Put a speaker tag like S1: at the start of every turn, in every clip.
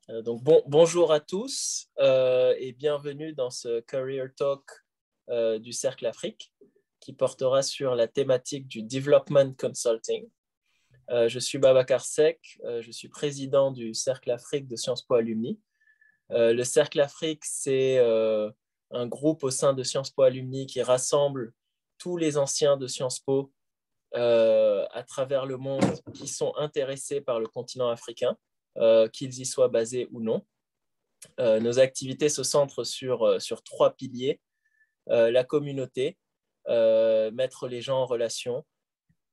S1: Bonjour à tous et bienvenue dans ce Career Talk du Cercle Afrique qui portera sur la thématique du Development Consulting. Je suis Babacar Seck, je suis président du Cercle Afrique de Sciences Po Alumni. Le Cercle Afrique, c'est un groupe au sein de Sciences Po Alumni qui rassemble tous les anciens de Sciences Po à travers le monde qui sont intéressés par le continent africain, qu'ils y soient basés ou non. Nos activités se centrent sur trois piliers: la communauté, mettre les gens en relation,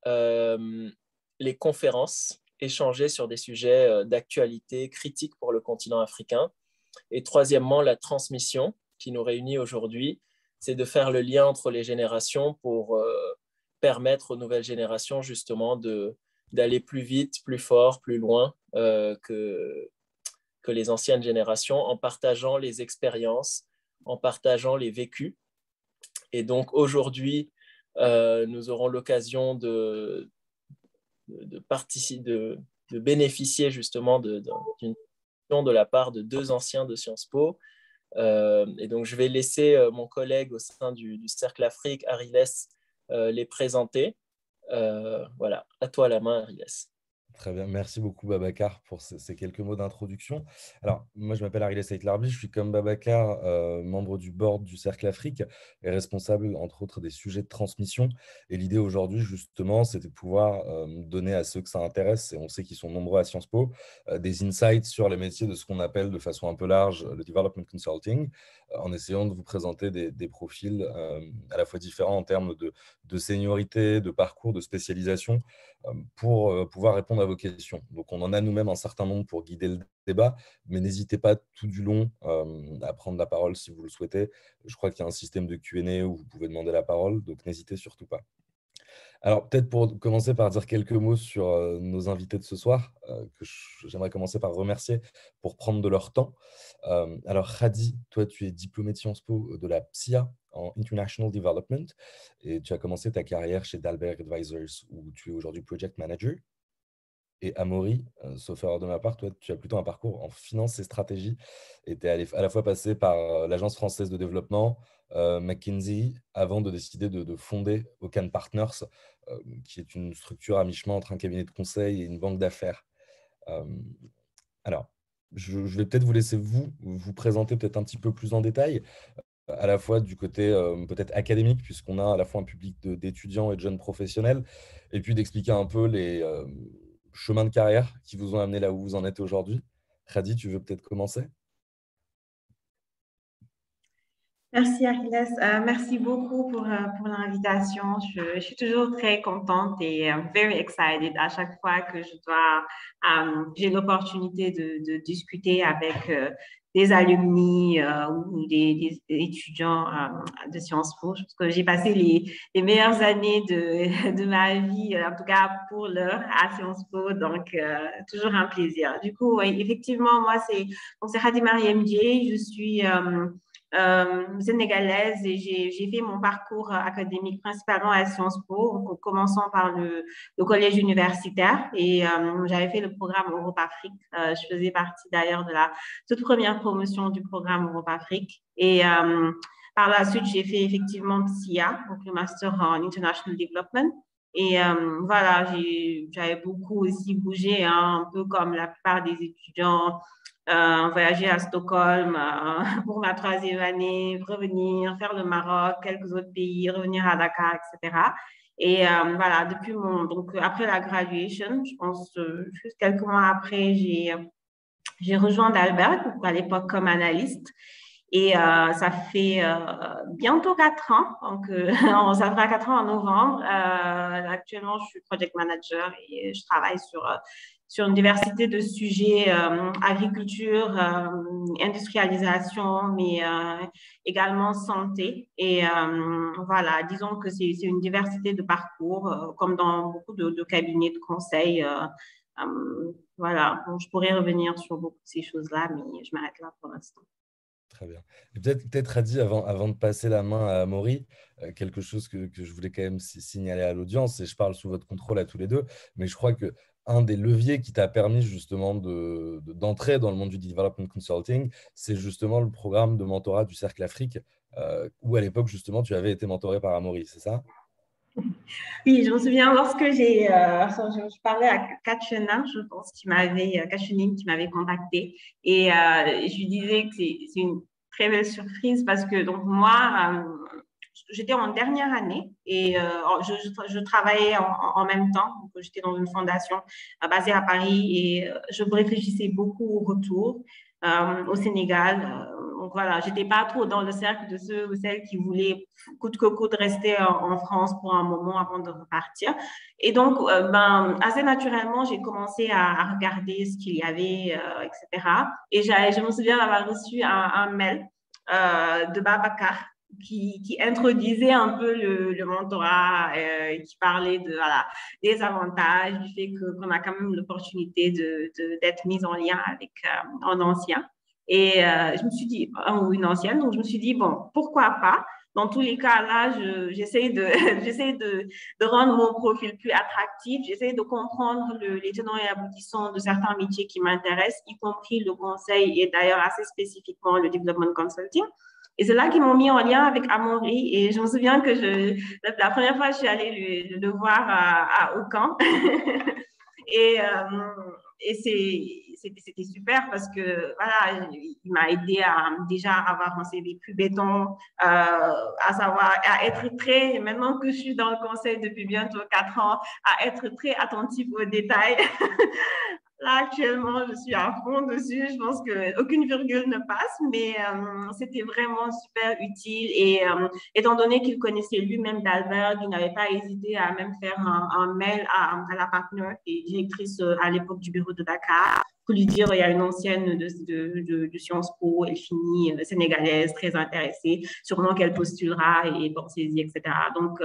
S1: les conférences, échanger sur des sujets d'actualité critiques pour le continent africain, et troisièmement, la transmission qui nous réunit aujourd'hui, c'est de faire le lien entre les générations pour permettre aux nouvelles générations justement d'aller plus vite, plus fort, plus loin que les anciennes générations en partageant les expériences, en partageant les vécus. Et donc aujourd'hui, nous aurons l'occasion de bénéficier justement d'une question de la part de deux anciens de Sciences Po. Et donc je vais laisser mon collègue au sein du Cercle Afrique, Ariles, les présenter. Voilà, à toi la main, Ariles.
S2: Très bien, merci beaucoup Babacar pour ces quelques mots d'introduction. Alors, moi je m'appelle Ariles Aitlarbi, je suis comme Babacar membre du board du Cercle Afrique et responsable entre autres des sujets de transmission. Et l'idée aujourd'hui justement, c'est de pouvoir donner à ceux que ça intéresse, et on sait qu'ils sont nombreux à Sciences Po, des insights sur les métiers de ce qu'on appelle de façon un peu large le Development Consulting, en essayant de vous présenter des profils à la fois différents en termes de seniorité, de parcours, de spécialisation, pour pouvoir répondre à vos questions. Donc, on en a nous-mêmes un certain nombre pour guider le débat, mais n'hésitez pas tout du long à prendre la parole si vous le souhaitez. Je crois qu'il y a un système de Q&A où vous pouvez demander la parole, donc n'hésitez surtout pas. Alors, peut-être pour commencer par dire quelques mots sur nos invités de ce soir, que j'aimerais commencer par remercier pour prendre de leur temps. Alors, Khadi, toi, tu es diplômé de Sciences Po de la PSIA en International Development et tu as commencé ta carrière chez Dalberg Advisors où tu es aujourd'hui Project Manager. Et Amaury, sauf erreur de ma part, toi, tu as plutôt un parcours en finance et stratégie et tu es à la fois passé par l'Agence française de développement, McKinsey, avant de décider de fonder Ocan Partners, qui est une structure à mi-chemin entre un cabinet de conseil et une banque d'affaires. Euh, alors, je vais peut-être vous laisser vous présenter peut-être un petit peu plus en détail, à la fois du côté peut-être académique, puisqu'on a à la fois un public d'étudiants et de jeunes professionnels, et puis d'expliquer un peu les chemins de carrière qui vous ont amené là où vous en êtes aujourd'hui. Khadi, tu veux peut-être commencer?
S3: Merci Ariles. Merci beaucoup pour l'invitation. Je suis toujours très contente et very excited à chaque fois que j'ai l'opportunité de discuter avec des alumni ou des étudiants de Sciences Po. Je pense que j'ai passé les meilleures années de ma vie, en tout cas pour l'heure, à Sciences Po. Donc, toujours un plaisir. Du coup, oui, effectivement, moi, c'est Khadi Mariam Dieye. Je suis sénégalaise et j'ai fait mon parcours académique principalement à Sciences Po, en commençant par le collège universitaire et j'avais fait le programme Europe-Afrique. Je faisais partie d'ailleurs de la toute première promotion du programme Europe-Afrique et par la suite, j'ai fait effectivement PSIA, donc le Master en International Development. Et voilà, j'avais beaucoup aussi bougé, hein, un peu comme la plupart des étudiants, voyager à Stockholm pour ma troisième année, revenir, faire le Maroc, quelques autres pays, revenir à Dakar, etc. Et voilà, donc après la graduation, je pense juste quelques mois après, j'ai rejoint Dalberg, à l'époque comme analyste. Et ça fait bientôt 4 ans, donc ça fera 4 ans en novembre. Actuellement, je suis project manager et je travaille sur une diversité de sujets, agriculture, industrialisation, mais également santé. Et voilà, disons que c'est une diversité de parcours, comme dans beaucoup de cabinets de conseil. Voilà, bon, je pourrais revenir sur beaucoup de ces choses-là, mais je m'arrête là pour l'instant.
S2: Très bien. Et peut-être Hadi, avant de passer la main à Amaury, quelque chose que je voulais quand même signaler à l'audience, et je parle sous votre contrôle à tous les deux, mais je crois que un des leviers qui t'a permis justement d'entrer dans le monde du development consulting, c'est justement le programme de mentorat du Cercle Afrique, où à l'époque, justement, tu avais été mentoré par Amaury, c'est ça?
S3: Oui, je me souviens lorsque je parlais à Kachena, je pense, Kachenim, qui m'avait contacté. Et je lui disais que c'est une très belle surprise parce que, donc, moi, j'étais en dernière année et je travaillais en même temps. Donc, j'étais dans une fondation basée à Paris et je réfléchissais beaucoup au retour au Sénégal. Donc voilà, j'étais pas trop dans le cercle de ceux ou celles qui voulaient coûte que coûte rester en France pour un moment avant de repartir. Et donc, assez naturellement, j'ai commencé à regarder ce qu'il y avait, etc. Et je me souviens d'avoir reçu un mail de Babacar qui introduisait un peu le mentorat, qui parlait voilà, des avantages, du fait qu'on a quand même l'opportunité d'être mis en lien avec un ancien. Et je me suis dit, ou une ancienne, donc je me suis dit, bon, pourquoi pas? Dans tous les cas, là, j'essaie j'essaie de rendre mon profil plus attractif, j'essaie de comprendre les tenants et aboutissants de certains métiers qui m'intéressent, y compris le conseil et d'ailleurs assez spécifiquement le development consulting. Et c'est là qu'ils m'ont mis en lien avec Amaury. Et je me souviens que la première fois, je suis allée le voir à Auchan. Et, c'était super parce que voilà, il m'a aidé à déjà avoir un CV plus béton, à savoir, à être très, maintenant que je suis dans le conseil depuis bientôt 4 ans, à être très attentif aux détails. Là, actuellement, je suis à fond dessus. Je pense qu'aucune virgule ne passe, mais c'était vraiment super utile. Et étant donné qu'il connaissait lui-même Dalberg, il n'avait pas hésité à même faire un mail à la partenaire et directrice à l'époque du bureau de Dakar pour lui dire il y a une ancienne de Sciences Po, elle finit sénégalaise, très intéressée, sûrement qu'elle postulera et pensez-y, etc. Donc,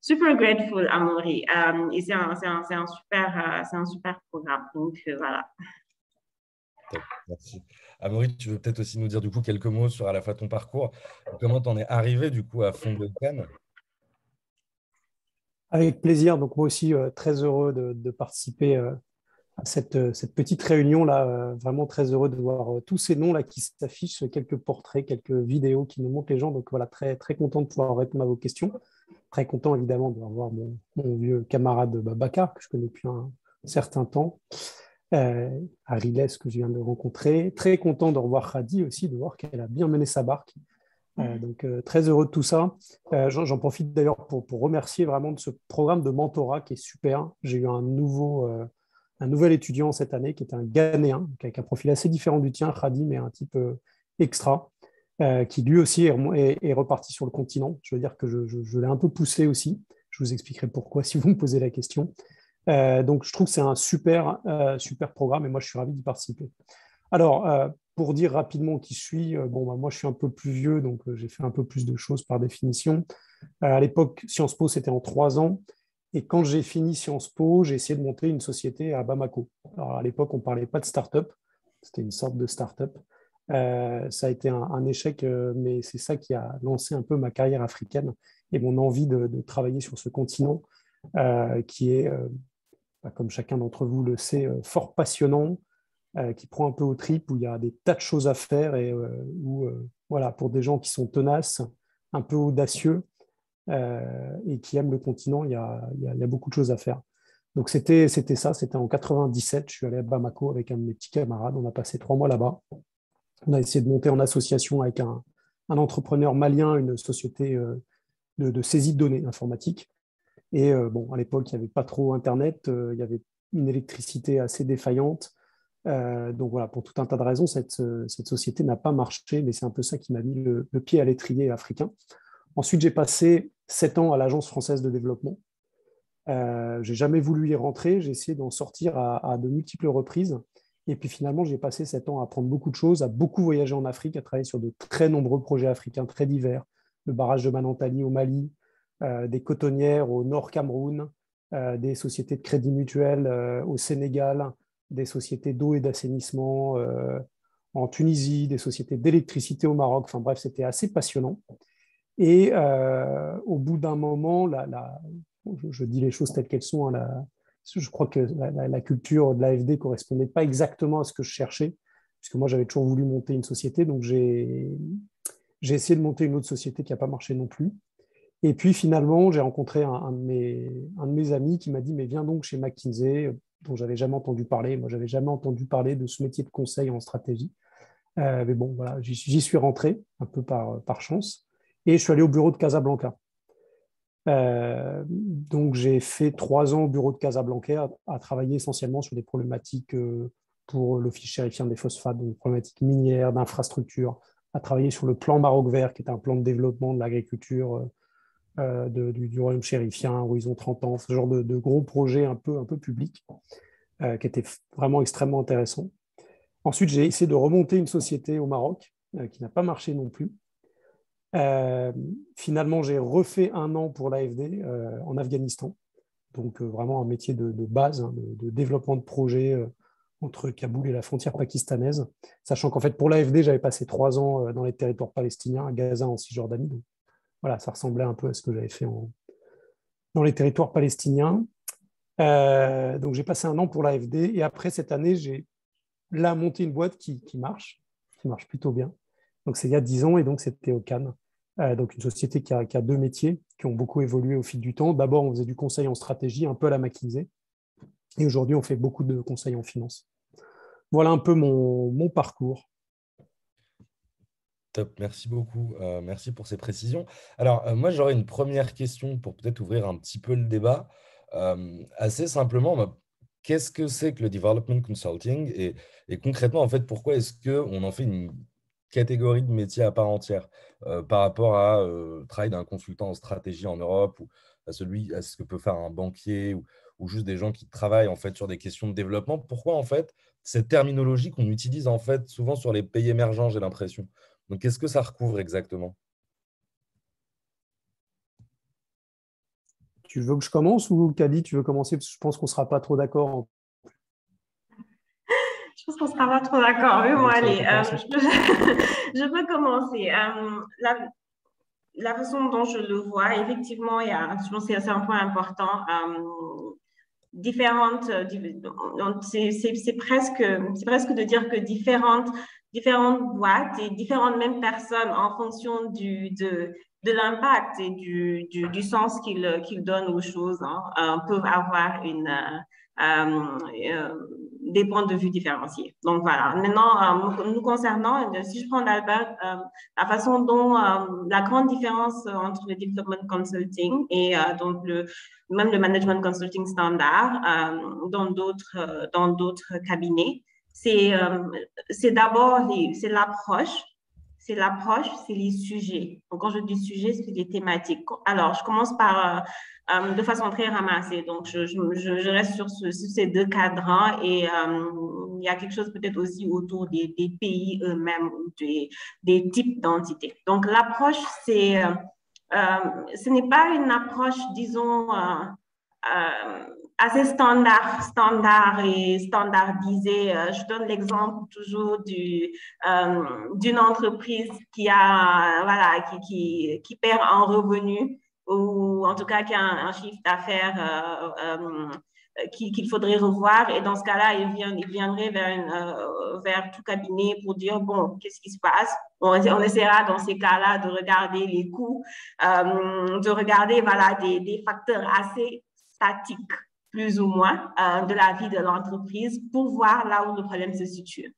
S3: super grateful, Amaury. Et c'est un super programme. Donc, voilà.
S2: Top, merci. Amaury, tu veux peut-être aussi nous dire du coup quelques mots sur à la fois ton parcours, comment tu en es arrivé du coup à fonder Open?
S4: Avec plaisir. Donc, moi aussi, très heureux de participer à cette petite réunion-là. Vraiment très heureux de voir tous ces noms-là qui s'affichent, quelques portraits, quelques vidéos qui nous montrent les gens. Donc, voilà, très, très content de pouvoir répondre à vos questions. Très content, évidemment, de revoir mon vieux camarade Babacar, que je connais depuis un certain temps. Ariles, que je viens de rencontrer. Très content de revoir Khadi aussi, de voir qu'elle a bien mené sa barque. Donc, très heureux de tout ça. J'en profite d'ailleurs pour remercier vraiment de ce programme de mentorat qui est super. J'ai eu un nouvel étudiant cette année qui est un Ghanéen, avec un profil assez différent du tien, Khadi, mais un type extra, qui lui aussi est reparti sur le continent. Je veux dire que je l'ai un peu poussé aussi. Je vous expliquerai pourquoi si vous me posez la question. Donc, je trouve que c'est un super programme et moi, je suis ravi d'y participer. Alors, pour dire rapidement qui je suis, moi, je suis un peu plus vieux, donc j'ai fait un peu plus de choses par définition. À l'époque, Sciences Po, c'était en 3 ans. Et quand j'ai fini Sciences Po, j'ai essayé de monter une société à Bamako. Alors, à l'époque, on ne parlait pas de start-up. C'était une sorte de start-up. Ça a été un échec, mais c'est ça qui a lancé un peu ma carrière africaine et mon envie de travailler sur ce continent qui est, comme chacun d'entre vous le sait, fort passionnant, qui prend un peu aux tripes, où il y a des tas de choses à faire et où, voilà, pour des gens qui sont tenaces, un peu audacieux et qui aiment le continent, il y a beaucoup de choses à faire. Donc, c'était ça, c'était en 97. Je suis allé à Bamako avec un de mes petits camarades. On a passé 3 mois là-bas. On a essayé de monter en association avec un entrepreneur malien, une société de saisie de données informatiques. Et à l'époque, il n'y avait pas trop Internet, il y avait une électricité assez défaillante. Donc voilà, pour tout un tas de raisons, cette société n'a pas marché, mais c'est un peu ça qui m'a mis le pied à l'étrier africain. Ensuite, j'ai passé 7 ans à l'Agence française de développement. Je n'ai jamais voulu y rentrer, j'ai essayé d'en sortir à de multiples reprises. Et puis finalement, j'ai passé 7 ans à apprendre beaucoup de choses, à beaucoup voyager en Afrique, à travailler sur de très nombreux projets africains très divers. Le barrage de Manantali au Mali, des cotonnières au Nord Cameroun, des sociétés de crédit mutuel au Sénégal, des sociétés d'eau et d'assainissement en Tunisie, des sociétés d'électricité au Maroc. Enfin bref, c'était assez passionnant. Et au bout d'un moment, je dis les choses telles qu'elles sont, hein, je crois que la culture de l'AFD ne correspondait pas exactement à ce que je cherchais, puisque moi, j'avais toujours voulu monter une société. Donc, j'ai essayé de monter une autre société qui n'a pas marché non plus. Et puis, finalement, j'ai rencontré un de mes amis qui m'a dit, mais viens donc chez McKinsey, dont je n'avais jamais entendu parler. Moi, je n'avais jamais entendu parler de ce métier de conseil en stratégie. Mais bon, voilà, j'y suis rentré un peu par chance. Et je suis allé au bureau de Casablanca. Donc, j'ai fait 3 ans au bureau de Casablanca à travailler essentiellement sur des problématiques pour l'Office chérifien des phosphates, donc des problématiques minières, d'infrastructures, à travailler sur le plan Maroc Vert, qui est un plan de développement de l'agriculture du royaume chérifien, horizon 30 ans, ce genre de gros projets un peu publics, qui étaient vraiment extrêmement intéressants. Ensuite, j'ai essayé de remonter une société au Maroc, qui n'a pas marché non plus. Finalement, j'ai refait 1 an pour l'AFD en Afghanistan. Donc, vraiment un métier de base, hein, de développement de projet entre Kaboul et la frontière pakistanaise. Sachant qu'en fait, pour l'AFD, j'avais passé 3 ans dans les territoires palestiniens, à Gaza, en Cisjordanie. Donc, voilà, ça ressemblait un peu à ce que j'avais fait dans les territoires palestiniens. Donc, j'ai passé 1 an pour l'AFD. Et après, cette année, j'ai là monté une boîte qui marche plutôt bien. Donc, c'est il y a 10 ans, et donc c'était Ocan. Donc, une société qui a 2 métiers qui ont beaucoup évolué au fil du temps. D'abord, on faisait du conseil en stratégie, un peu à la McKinsey. Et aujourd'hui, on fait beaucoup de conseils en finance. Voilà un peu mon parcours.
S2: Top, merci beaucoup. Merci pour ces précisions. Alors, moi, j'aurais une première question pour peut-être ouvrir un petit peu le débat. Assez simplement, qu'est-ce que c'est que le development consulting et concrètement, en fait, pourquoi est-ce qu'on en fait une catégorie de métier à part entière par rapport à le travail d'un consultant en stratégie en Europe ou à ce que peut faire un banquier ou juste des gens qui travaillent en fait sur des questions de développement? Pourquoi en fait cette terminologie qu'on utilise en fait souvent sur les pays émergents, j'ai l'impression. Donc, qu'est-ce que ça recouvre exactement?
S4: Tu veux que je commence ou Kadi, tu veux commencer? Parce que je pense qu'on ne sera pas trop d'accord.
S3: Je pense qu'on ne sera pas trop d'accord. Oui, bon, allez, je peux commencer. La façon dont je le vois, effectivement, je pense que c'est un point important. C'est presque de dire que différentes boîtes et différentes mêmes personnes, en fonction de l'impact et du sens qu'ils donnent aux choses, hein, peuvent avoir des points de vue différenciés. Donc voilà. Maintenant, nous concernant, si je prends d'Albert, la façon dont la grande différence entre le development consulting et donc même le management consulting standard dans d'autres cabinets, c'est d'abord c'est l'approche, c'est les sujets. Donc, quand je dis sujets, c'est les thématiques. Alors, je commence par de façon très ramassée. Donc, je reste sur ces 2 cadrans et il y a quelque chose peut-être aussi autour des pays eux-mêmes ou des types d'entités. Donc, l'approche, ce n'est pas une approche, disons, assez standard et standardisée. Je donne l'exemple toujours d'une entreprise qui perd en revenus ou en tout cas qui a un chiffre d'affaires qu'il faudrait revoir. Et dans ce cas-là, il viendrait vers tout cabinet pour dire, bon, qu'est-ce qui se passe? On essaiera dans ces cas-là de regarder les coûts, de regarder des facteurs assez statiques, plus ou moins, de la vie de l'entreprise pour voir là où le problème se situe.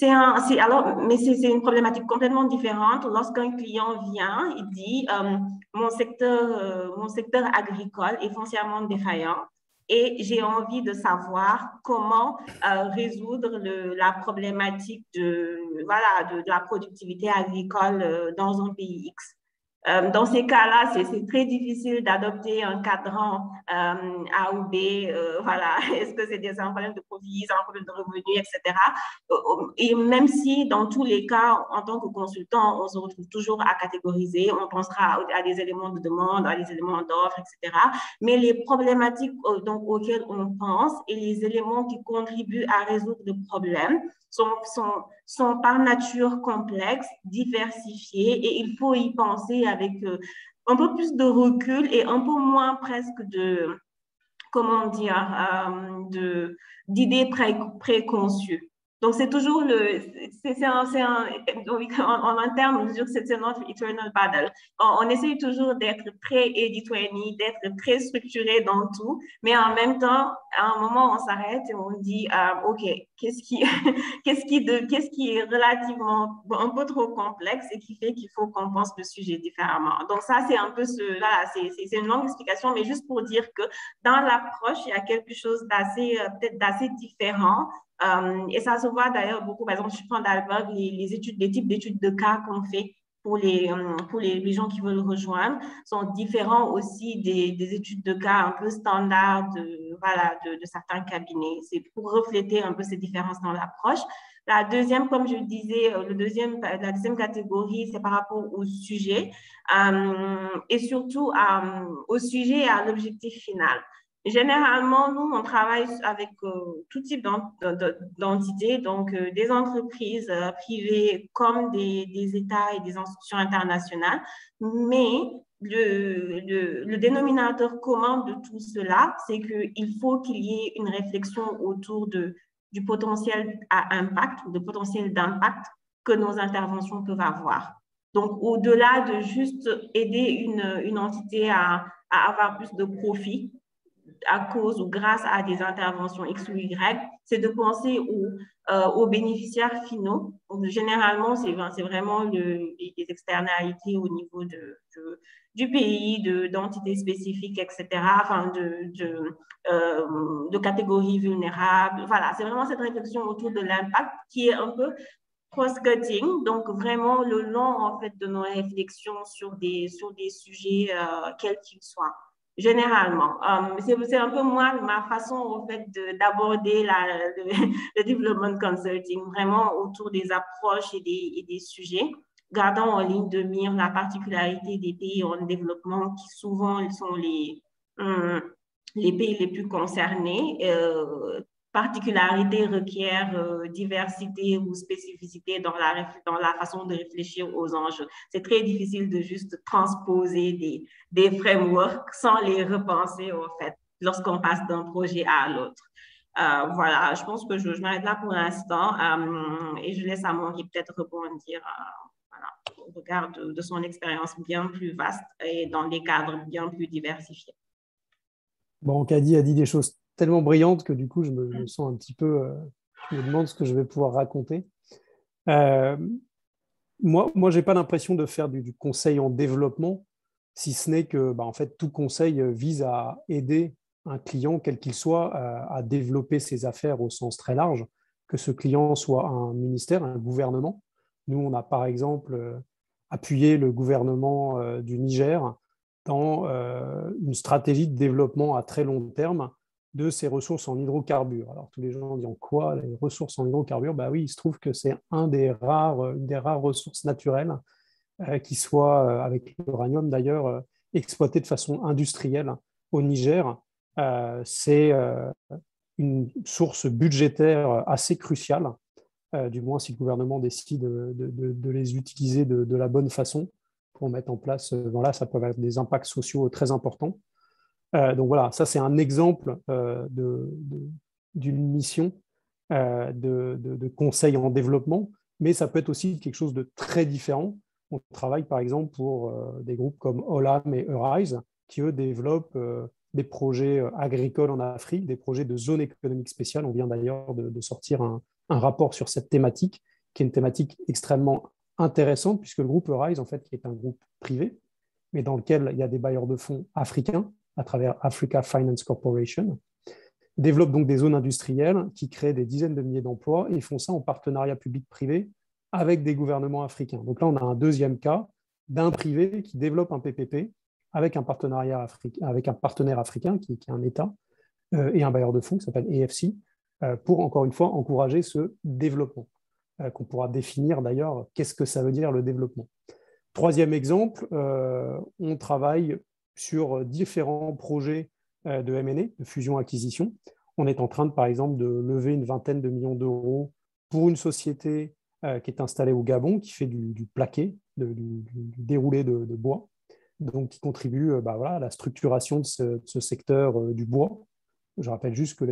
S3: Mais c'est une problématique complètement différente lorsqu'un client vient, il dit mon secteur agricole est foncièrement défaillant et j'ai envie de savoir comment résoudre la problématique de la productivité agricole dans un pays X. Dans ces cas-là, c'est très difficile d'adopter un cadran A ou B. Est-ce que c'est un problème de profit, c'est un problème de revenus, etc. Et même si, dans tous les cas, en tant que consultant, on se retrouve toujours à catégoriser, on pensera à des éléments de demande, à des éléments d'offre, etc. Mais les problématiques auxquelles on pense et les éléments qui contribuent à résoudre le problème sont par nature complexes, diversifiés, et il faut y penser avec un peu plus de recul et un peu moins presque comment dire, d'idées préconçues. Donc, c'est toujours en interne, on dit que c'est notre eternal battle. On essaye toujours d'être très éditorial, d'être très structuré dans tout, mais en même temps, à un moment, on s'arrête et on dit, OK, qu'est-ce qui est relativement un peu trop complexe et qui fait qu'il faut qu'on pense le sujet différemment. Donc, ça, c'est un peu c'est une longue explication, mais juste pour dire que dans l'approche, il y a quelque chose peut-être d'assez différent. Et ça se voit d'ailleurs beaucoup, par exemple, je prends d'Alberg, les types d'études de cas qu'on fait pour les gens qui veulent rejoindre sont différents aussi des études de cas un peu standards de certains cabinets. C'est pour refléter un peu ces différences dans l'approche. La deuxième, comme je le disais, la deuxième catégorie, c'est par rapport au sujet et surtout au sujet et à l'objectif final. Généralement, nous, on travaille avec tout type d'entités, donc des entreprises privées comme des États et des institutions internationales. Mais le dénominateur commun de tout cela, c'est qu'il faut qu'il y ait une réflexion autour du potentiel à impact, du potentiel d'impact que nos interventions peuvent avoir. Donc, au-delà de juste aider une entité à avoir plus de profit, à cause ou grâce à des interventions X ou Y, c'est de penser aux bénéficiaires finaux. Donc, généralement, c'est vraiment les externalités au niveau du pays, d'entités spécifiques, etc., enfin, de catégories vulnérables. Voilà, c'est vraiment cette réflexion autour de l'impact qui est un peu cross-cutting, donc vraiment le long en fait de nos réflexions sur des sujets quels qu'ils soient. Généralement, c'est un peu moi, ma façon en fait d'aborder le development consulting, vraiment autour des approches et des sujets, gardant en ligne de mire la particularité des pays en développement qui souvent sont les pays les plus concernés. Particularité requiert diversité ou spécificité dans la façon de réfléchir aux enjeux. C'est très difficile de juste transposer des frameworks sans les repenser, en fait, lorsqu'on passe d'un projet à l'autre. Voilà, je pense que je m'arrête là pour l'instant et je laisse Amaury peut-être rebondir au regard de son expérience bien plus vaste et dans des cadres bien plus diversifiés.
S4: Bon, Kady a dit des choses tellement brillantes que du coup, je me sens un petit peu... je me demande ce que je vais pouvoir raconter. Moi, je n'ai pas l'impression de faire du conseil en développement, si ce n'est que en fait, tout conseil vise à aider un client, quel qu'il soit, à développer ses affaires au sens très large, que ce client soit un ministère, un gouvernement. Nous, on a par exemple appuyé le gouvernement du Niger dans une stratégie de développement à très long terme de ses ressources en hydrocarbures. Alors, tous les gens disent quoi, les ressources en hydrocarbures? Bah oui, il se trouve que c'est une des rares ressources naturelles qui soit, avec l'uranium d'ailleurs, exploitée de façon industrielle au Niger. C'est une source budgétaire assez cruciale, du moins si le gouvernement décide de les utiliser de la bonne façon pour mettre en place, voilà, ça peut avoir des impacts sociaux très importants. Donc voilà, ça c'est un exemple d'une mission de conseil en développement, mais ça peut être aussi quelque chose de très différent. On travaille par exemple pour des groupes comme Olam et Eurise, qui eux développent des projets agricoles en Afrique, des projets de zone économique spéciale. On vient d'ailleurs de sortir un rapport sur cette thématique, qui est une thématique extrêmement intéressante, puisque le groupe Eurise, en fait, qui est un groupe privé, mais dans lequel il y a des bailleurs de fonds africains, à travers Africa Finance Corporation, développent donc des zones industrielles qui créent des dizaines de milliers d'emplois et font ça en partenariat public-privé avec des gouvernements africains. Donc là, on a un deuxième cas d'un privé qui développe un PPP avec un partenariat avec un partenaire africain qui est un État et un bailleur de fonds qui s'appelle EFC pour, encore une fois, encourager ce développement qu'on pourra définir d'ailleurs qu'est-ce que ça veut dire le développement. Troisième exemple, on travaille sur différents projets de M&A, de fusion-acquisition. On est en train, par exemple, de lever une vingtaine de millions d'euros pour une société qui est installée au Gabon, qui fait du plaqué, du déroulé de bois, donc qui contribue à la structuration de ce secteur du bois Je rappelle juste que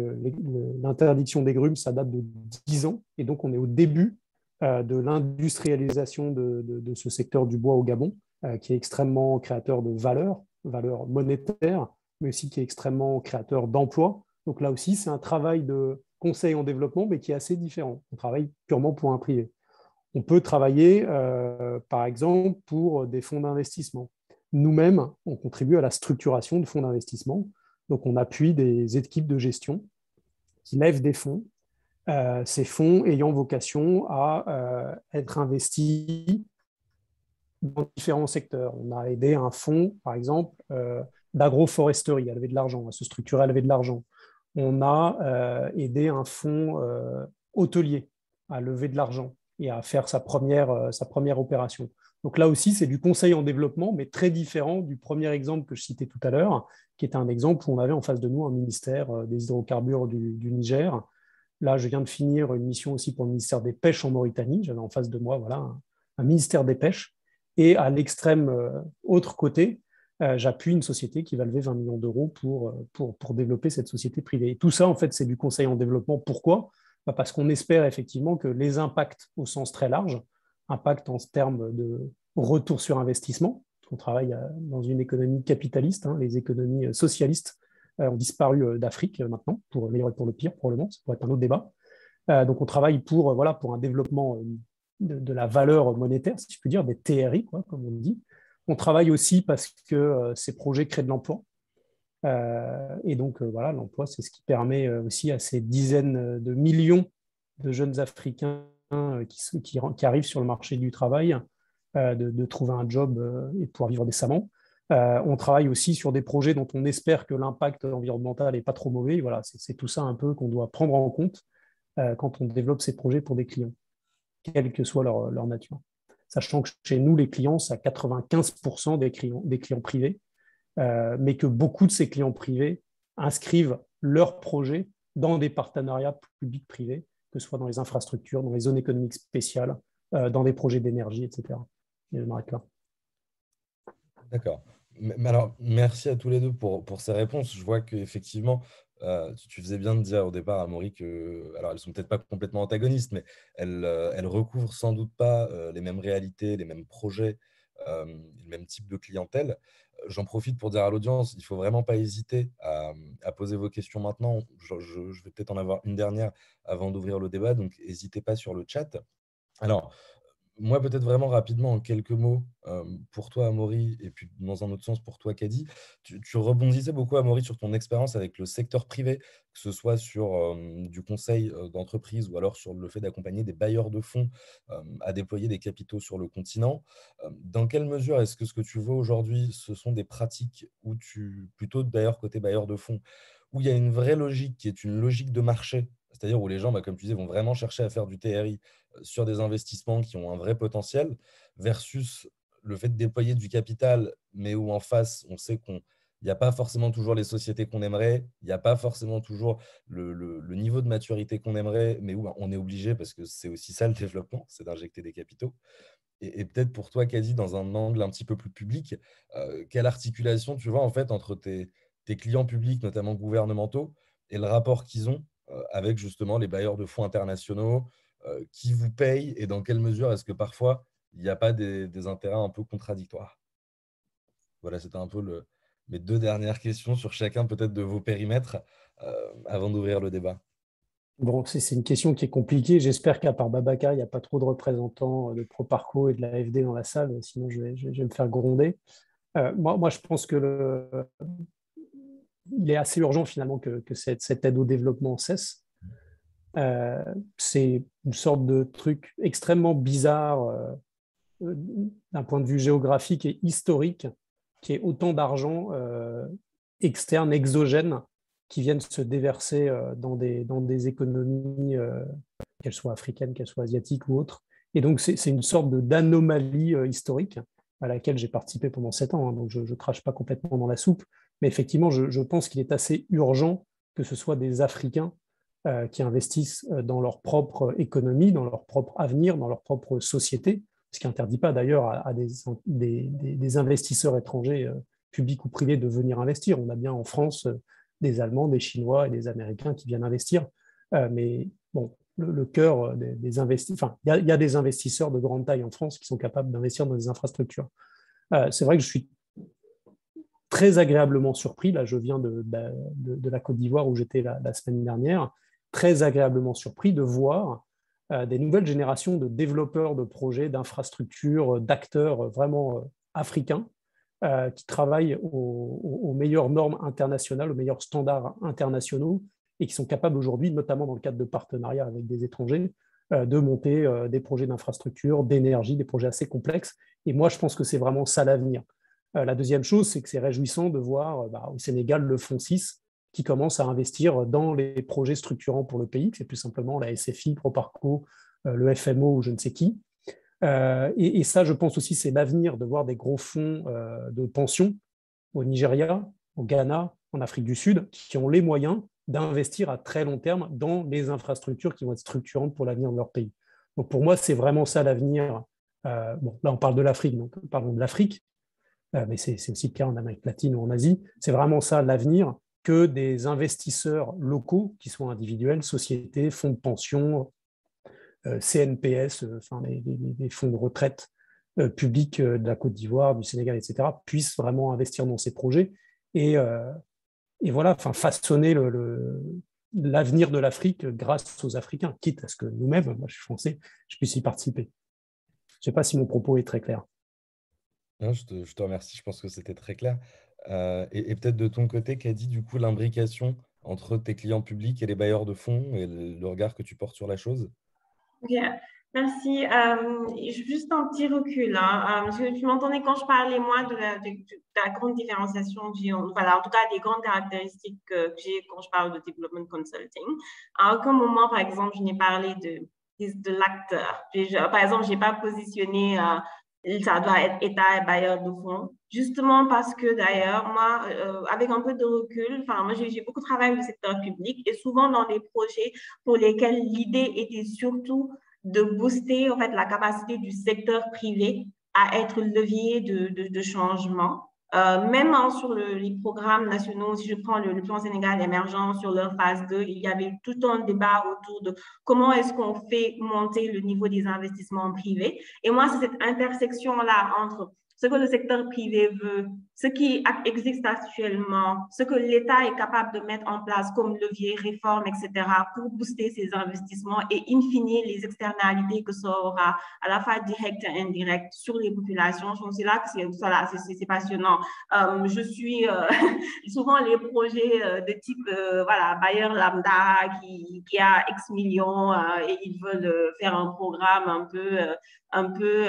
S4: l'interdiction des grumes, ça date de 10 ans, et donc on est au début de l'industrialisation de ce secteur du bois au Gabon, qui est extrêmement créateur de valeur monétaire, mais aussi qui est extrêmement créateur d'emplois. Donc là aussi, c'est un travail de conseil en développement, mais qui est assez différent. On travaille purement pour un privé. On peut travailler, par exemple, pour des fonds d'investissement. Nous-mêmes, on contribue à la structuration de fonds d'investissement. Donc, on appuie des équipes de gestion qui lèvent des fonds, ces fonds ayant vocation à être investis dans différents secteurs. On a aidé un fonds, par exemple, d'agroforesterie à lever de l'argent, à se structurer à lever de l'argent. On a aidé un fonds hôtelier à lever de l'argent et à faire sa première opération. Donc là aussi, c'est du conseil en développement, mais très différent du premier exemple que je citais tout à l'heure, qui était un exemple où on avait en face de nous un ministère des hydrocarbures du Niger. Là, je viens de finir une mission aussi pour le ministère des Pêches en Mauritanie. J'avais en face de moi un ministère des Pêches. Et à l'extrême autre côté, j'appuie une société qui va lever 20 millions d'euros pour développer cette société privée. Et tout ça, en fait, c'est du conseil en développement. Pourquoi ? Parce qu'on espère effectivement que les impacts au sens très large, impact en termes de retour sur investissement, on travaille dans une économie capitaliste, les économies socialistes ont disparu d'Afrique maintenant, pour le meilleur et pour le pire, probablement, ça pourrait être un autre débat. Donc on travaille pour un développement de la valeur monétaire, si je puis dire, des TRI, comme on dit. On travaille aussi parce que ces projets créent de l'emploi. Et donc, l'emploi, c'est ce qui permet aussi à ces dizaines de millions de jeunes Africains qui arrivent sur le marché du travail de trouver un job et de pouvoir vivre décemment. On travaille aussi sur des projets dont on espère que l'impact environnemental n'est pas trop mauvais. Voilà, c'est tout ça un peu qu'on doit prendre en compte quand on développe ces projets pour des clients, quelle que soit leur nature. Sachant que chez nous, les clients, c'est à 95% des clients privés, mais que beaucoup de ces clients privés inscrivent leurs projets dans des partenariats publics-privés, que ce soit dans les infrastructures, dans les zones économiques spéciales, dans des projets d'énergie, etc. Et je m'arrête là.
S2: D'accord. Mais alors, merci à tous les deux pour ces réponses. Je vois qu'effectivement, tu faisais bien de dire au départ, Amaury, que, alors elles sont peut-être pas complètement antagonistes, mais elles recouvrent sans doute pas les mêmes réalités, les mêmes projets, le même type de clientèle. J'en profite pour dire à l'audience, il ne faut vraiment pas hésiter à poser vos questions maintenant. Je vais peut-être en avoir une dernière avant d'ouvrir le débat, donc n'hésitez pas sur le chat. Alors, moi, peut-être vraiment rapidement, en quelques mots, pour toi, Amaury, et puis dans un autre sens pour toi, Kadi, tu rebondissais beaucoup, Amaury, sur ton expérience avec le secteur privé, que ce soit sur du conseil d'entreprise ou alors sur le fait d'accompagner des bailleurs de fonds à déployer des capitaux sur le continent. Dans quelle mesure est-ce que ce que tu vois aujourd'hui, ce sont des pratiques où plutôt d'ailleurs côté bailleur de fonds, où il y a une vraie logique qui est une logique de marché, c'est-à-dire où les gens, comme tu disais, vont vraiment chercher à faire du TRI sur des investissements qui ont un vrai potentiel, versus le fait de déployer du capital, mais où en face, on sait qu'il n'y a pas forcément toujours les sociétés qu'on aimerait, il n'y a pas forcément toujours le niveau de maturité qu'on aimerait, mais où on est obligé, parce que c'est aussi ça le développement, c'est d'injecter des capitaux. Et peut-être pour toi, Kadi, dans un angle un petit peu plus public, quelle articulation tu vois en fait entre tes clients publics, notamment gouvernementaux, et le rapport qu'ils ont avec justement les bailleurs de fonds internationaux, qui vous payent et dans quelle mesure est-ce que parfois il n'y a pas des intérêts un peu contradictoires? Voilà, c'était un peu mes deux dernières questions sur chacun peut-être de vos périmètres avant d'ouvrir le débat.
S4: Bon, c'est une question qui est compliquée. J'espère qu'à part Babacar, il n'y a pas trop de représentants de Proparco et de la AfD dans la salle, sinon je vais me faire gronder. Moi, je pense que il est assez urgent finalement que cette aide au développement cesse. C'est une sorte de truc extrêmement bizarre d'un point de vue géographique et historique, qui est autant d'argent externe, exogène, qui viennent se déverser dans des économies, qu'elles soient africaines, qu'elles soient asiatiques ou autres. Et donc, c'est une sorte d'anomalie historique à laquelle j'ai participé pendant 7 ans, donc je ne crache pas complètement dans la soupe. Mais effectivement, je pense qu'il est assez urgent que ce soit des Africains qui investissent dans leur propre économie, dans leur propre avenir, dans leur propre société, ce qui n'interdit pas d'ailleurs à des investisseurs étrangers, publics ou privés, de venir investir. On a bien en France des Allemands, des Chinois et des Américains qui viennent investir. Mais bon, le cœur des investisseurs, enfin, il y a des investisseurs de grande taille en France qui sont capables d'investir dans des infrastructures. C'est vrai que je suis très agréablement surpris. Là, je viens de la Côte d'Ivoire où j'étais la semaine dernière, très agréablement surpris de voir des nouvelles générations de développeurs de projets, d'infrastructures, d'acteurs vraiment africains qui travaillent aux meilleures normes internationales, aux meilleurs standards internationaux et qui sont capables aujourd'hui, notamment dans le cadre de partenariats avec des étrangers, de monter des projets d'infrastructure, d'énergie, des projets assez complexes. Et moi, je pense que c'est vraiment ça l'avenir. La deuxième chose, c'est que c'est réjouissant de voir au Sénégal le Fonds 6 qui commence à investir dans les projets structurants pour le pays, que c'est plus simplement la SFI, Proparco, le FMO ou je ne sais qui. Et ça, je pense aussi, c'est l'avenir de voir des gros fonds de pension au Nigeria, au Ghana, en Afrique du Sud, qui ont les moyens d'investir à très long terme dans les infrastructures qui vont être structurantes pour l'avenir de leur pays. Donc pour moi, c'est vraiment ça l'avenir. Bon, là, on parle de l'Afrique, donc parlons de l'Afrique, mais c'est aussi le cas en Amérique latine ou en Asie. C'est vraiment ça l'avenir, que des investisseurs locaux, qui soient individuels, sociétés, fonds de pension, CNPS, enfin les fonds de retraite publics de la Côte d'Ivoire, du Sénégal, etc., puissent vraiment investir dans ces projets et voilà, enfin, façonner l'avenir de l'Afrique grâce aux Africains, quitte à ce que nous-mêmes, moi je suis français, je puisse y participer. Je ne sais pas si mon propos est très clair.
S2: Non, je te remercie, je pense que c'était très clair. Et peut-être de ton côté, qu'a dit du coup l'imbrication entre tes clients publics et les bailleurs de fonds et le regard que tu portes sur la chose?
S3: Bien, merci. Juste un petit recul. Parce que tu m'entendais quand je parlais, moi, de la grande différenciation que j'ai, voilà, en tout cas, des grandes caractéristiques que j'ai quand je parle de development consulting. À aucun moment, par exemple, je n'ai parlé de l'acteur. Par exemple, je n'ai pas positionné, ça doit être État et bailleur de fonds. Justement parce que d'ailleurs, moi, avec un peu de recul, enfin, moi, j'ai beaucoup travaillé dans le secteur public et souvent dans des projets pour lesquels l'idée était surtout de booster en fait, la capacité du secteur privé à être levier de changement. Même sur les programmes nationaux, si je prends le plan Sénégal émergent sur leur phase 2, il y avait tout un débat autour de comment est-ce qu'on fait monter le niveau des investissements privés. Et moi, c'est cette intersection-là entre ce que le secteur privé veut, ce qui existe actuellement, ce que l'État est capable de mettre en place comme levier, réforme, etc., pour booster ses investissements et in fine les externalités que ça aura à la fois directes et indirectes sur les populations. Je pense que c'est là que c'est passionnant. Je suis souvent les projets de type voilà, bailleur lambda qui a X millions et ils veulent faire un programme un peu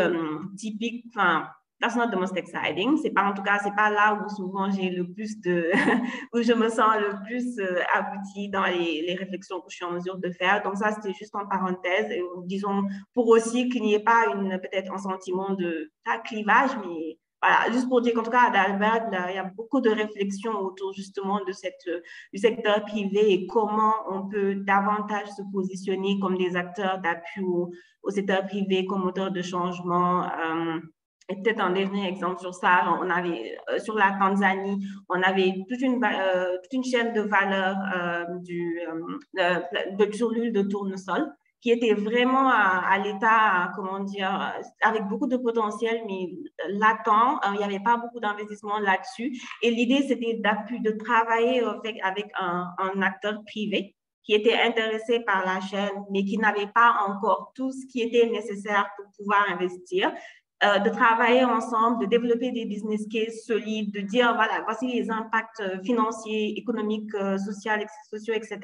S3: typique, enfin, that's not the most exciting. C'est pas, en tout cas, c'est pas là où souvent j'ai le plus de, où je me sens le plus aboutie dans les réflexions que je suis en mesure de faire. Donc ça, c'était juste en parenthèse, disons, pour aussi qu'il n'y ait pas peut-être un sentiment de clivage, mais voilà, juste pour dire qu'en tout cas, à Dalberg, il y a beaucoup de réflexions autour justement de du secteur privé et comment on peut davantage se positionner comme des acteurs d'appui au secteur privé, comme moteur de changement. Et peut-être un dernier exemple sur ça, on avait sur la Tanzanie, on avait toute une chaîne de valeur sur l'huile de tournesol qui était vraiment à l'état, comment dire, avec beaucoup de potentiel, mais latent. Il n'y avait pas beaucoup d'investissement là-dessus. Et l'idée, c'était de travailler avec un acteur privé qui était intéressé par la chaîne, mais qui n'avait pas encore tout ce qui était nécessaire pour pouvoir investir. De travailler ensemble, de développer des business cases solides, de dire, voilà, voici les impacts financiers, économiques, sociaux, etc.,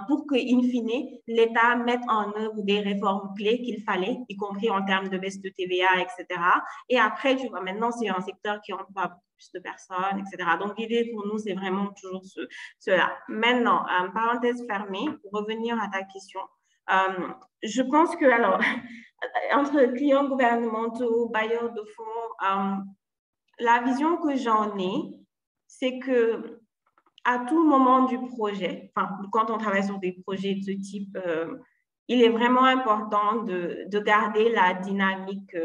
S3: pour que, in fine, l'État mette en œuvre des réformes clés qu'il fallait, y compris en termes de baisse de TVA, etc. Et après, tu vois, maintenant, c'est un secteur qui emploie plus de personnes, etc. Donc, l'idée pour nous, c'est vraiment toujours cela. Maintenant, parenthèse fermée, pour revenir à ta question, je pense que, alors, entre clients gouvernementaux, bailleurs de fonds, la vision que j'en ai, c'est que à tout moment du projet, enfin, quand on travaille sur des projets de ce type, il est vraiment important de garder la dynamique,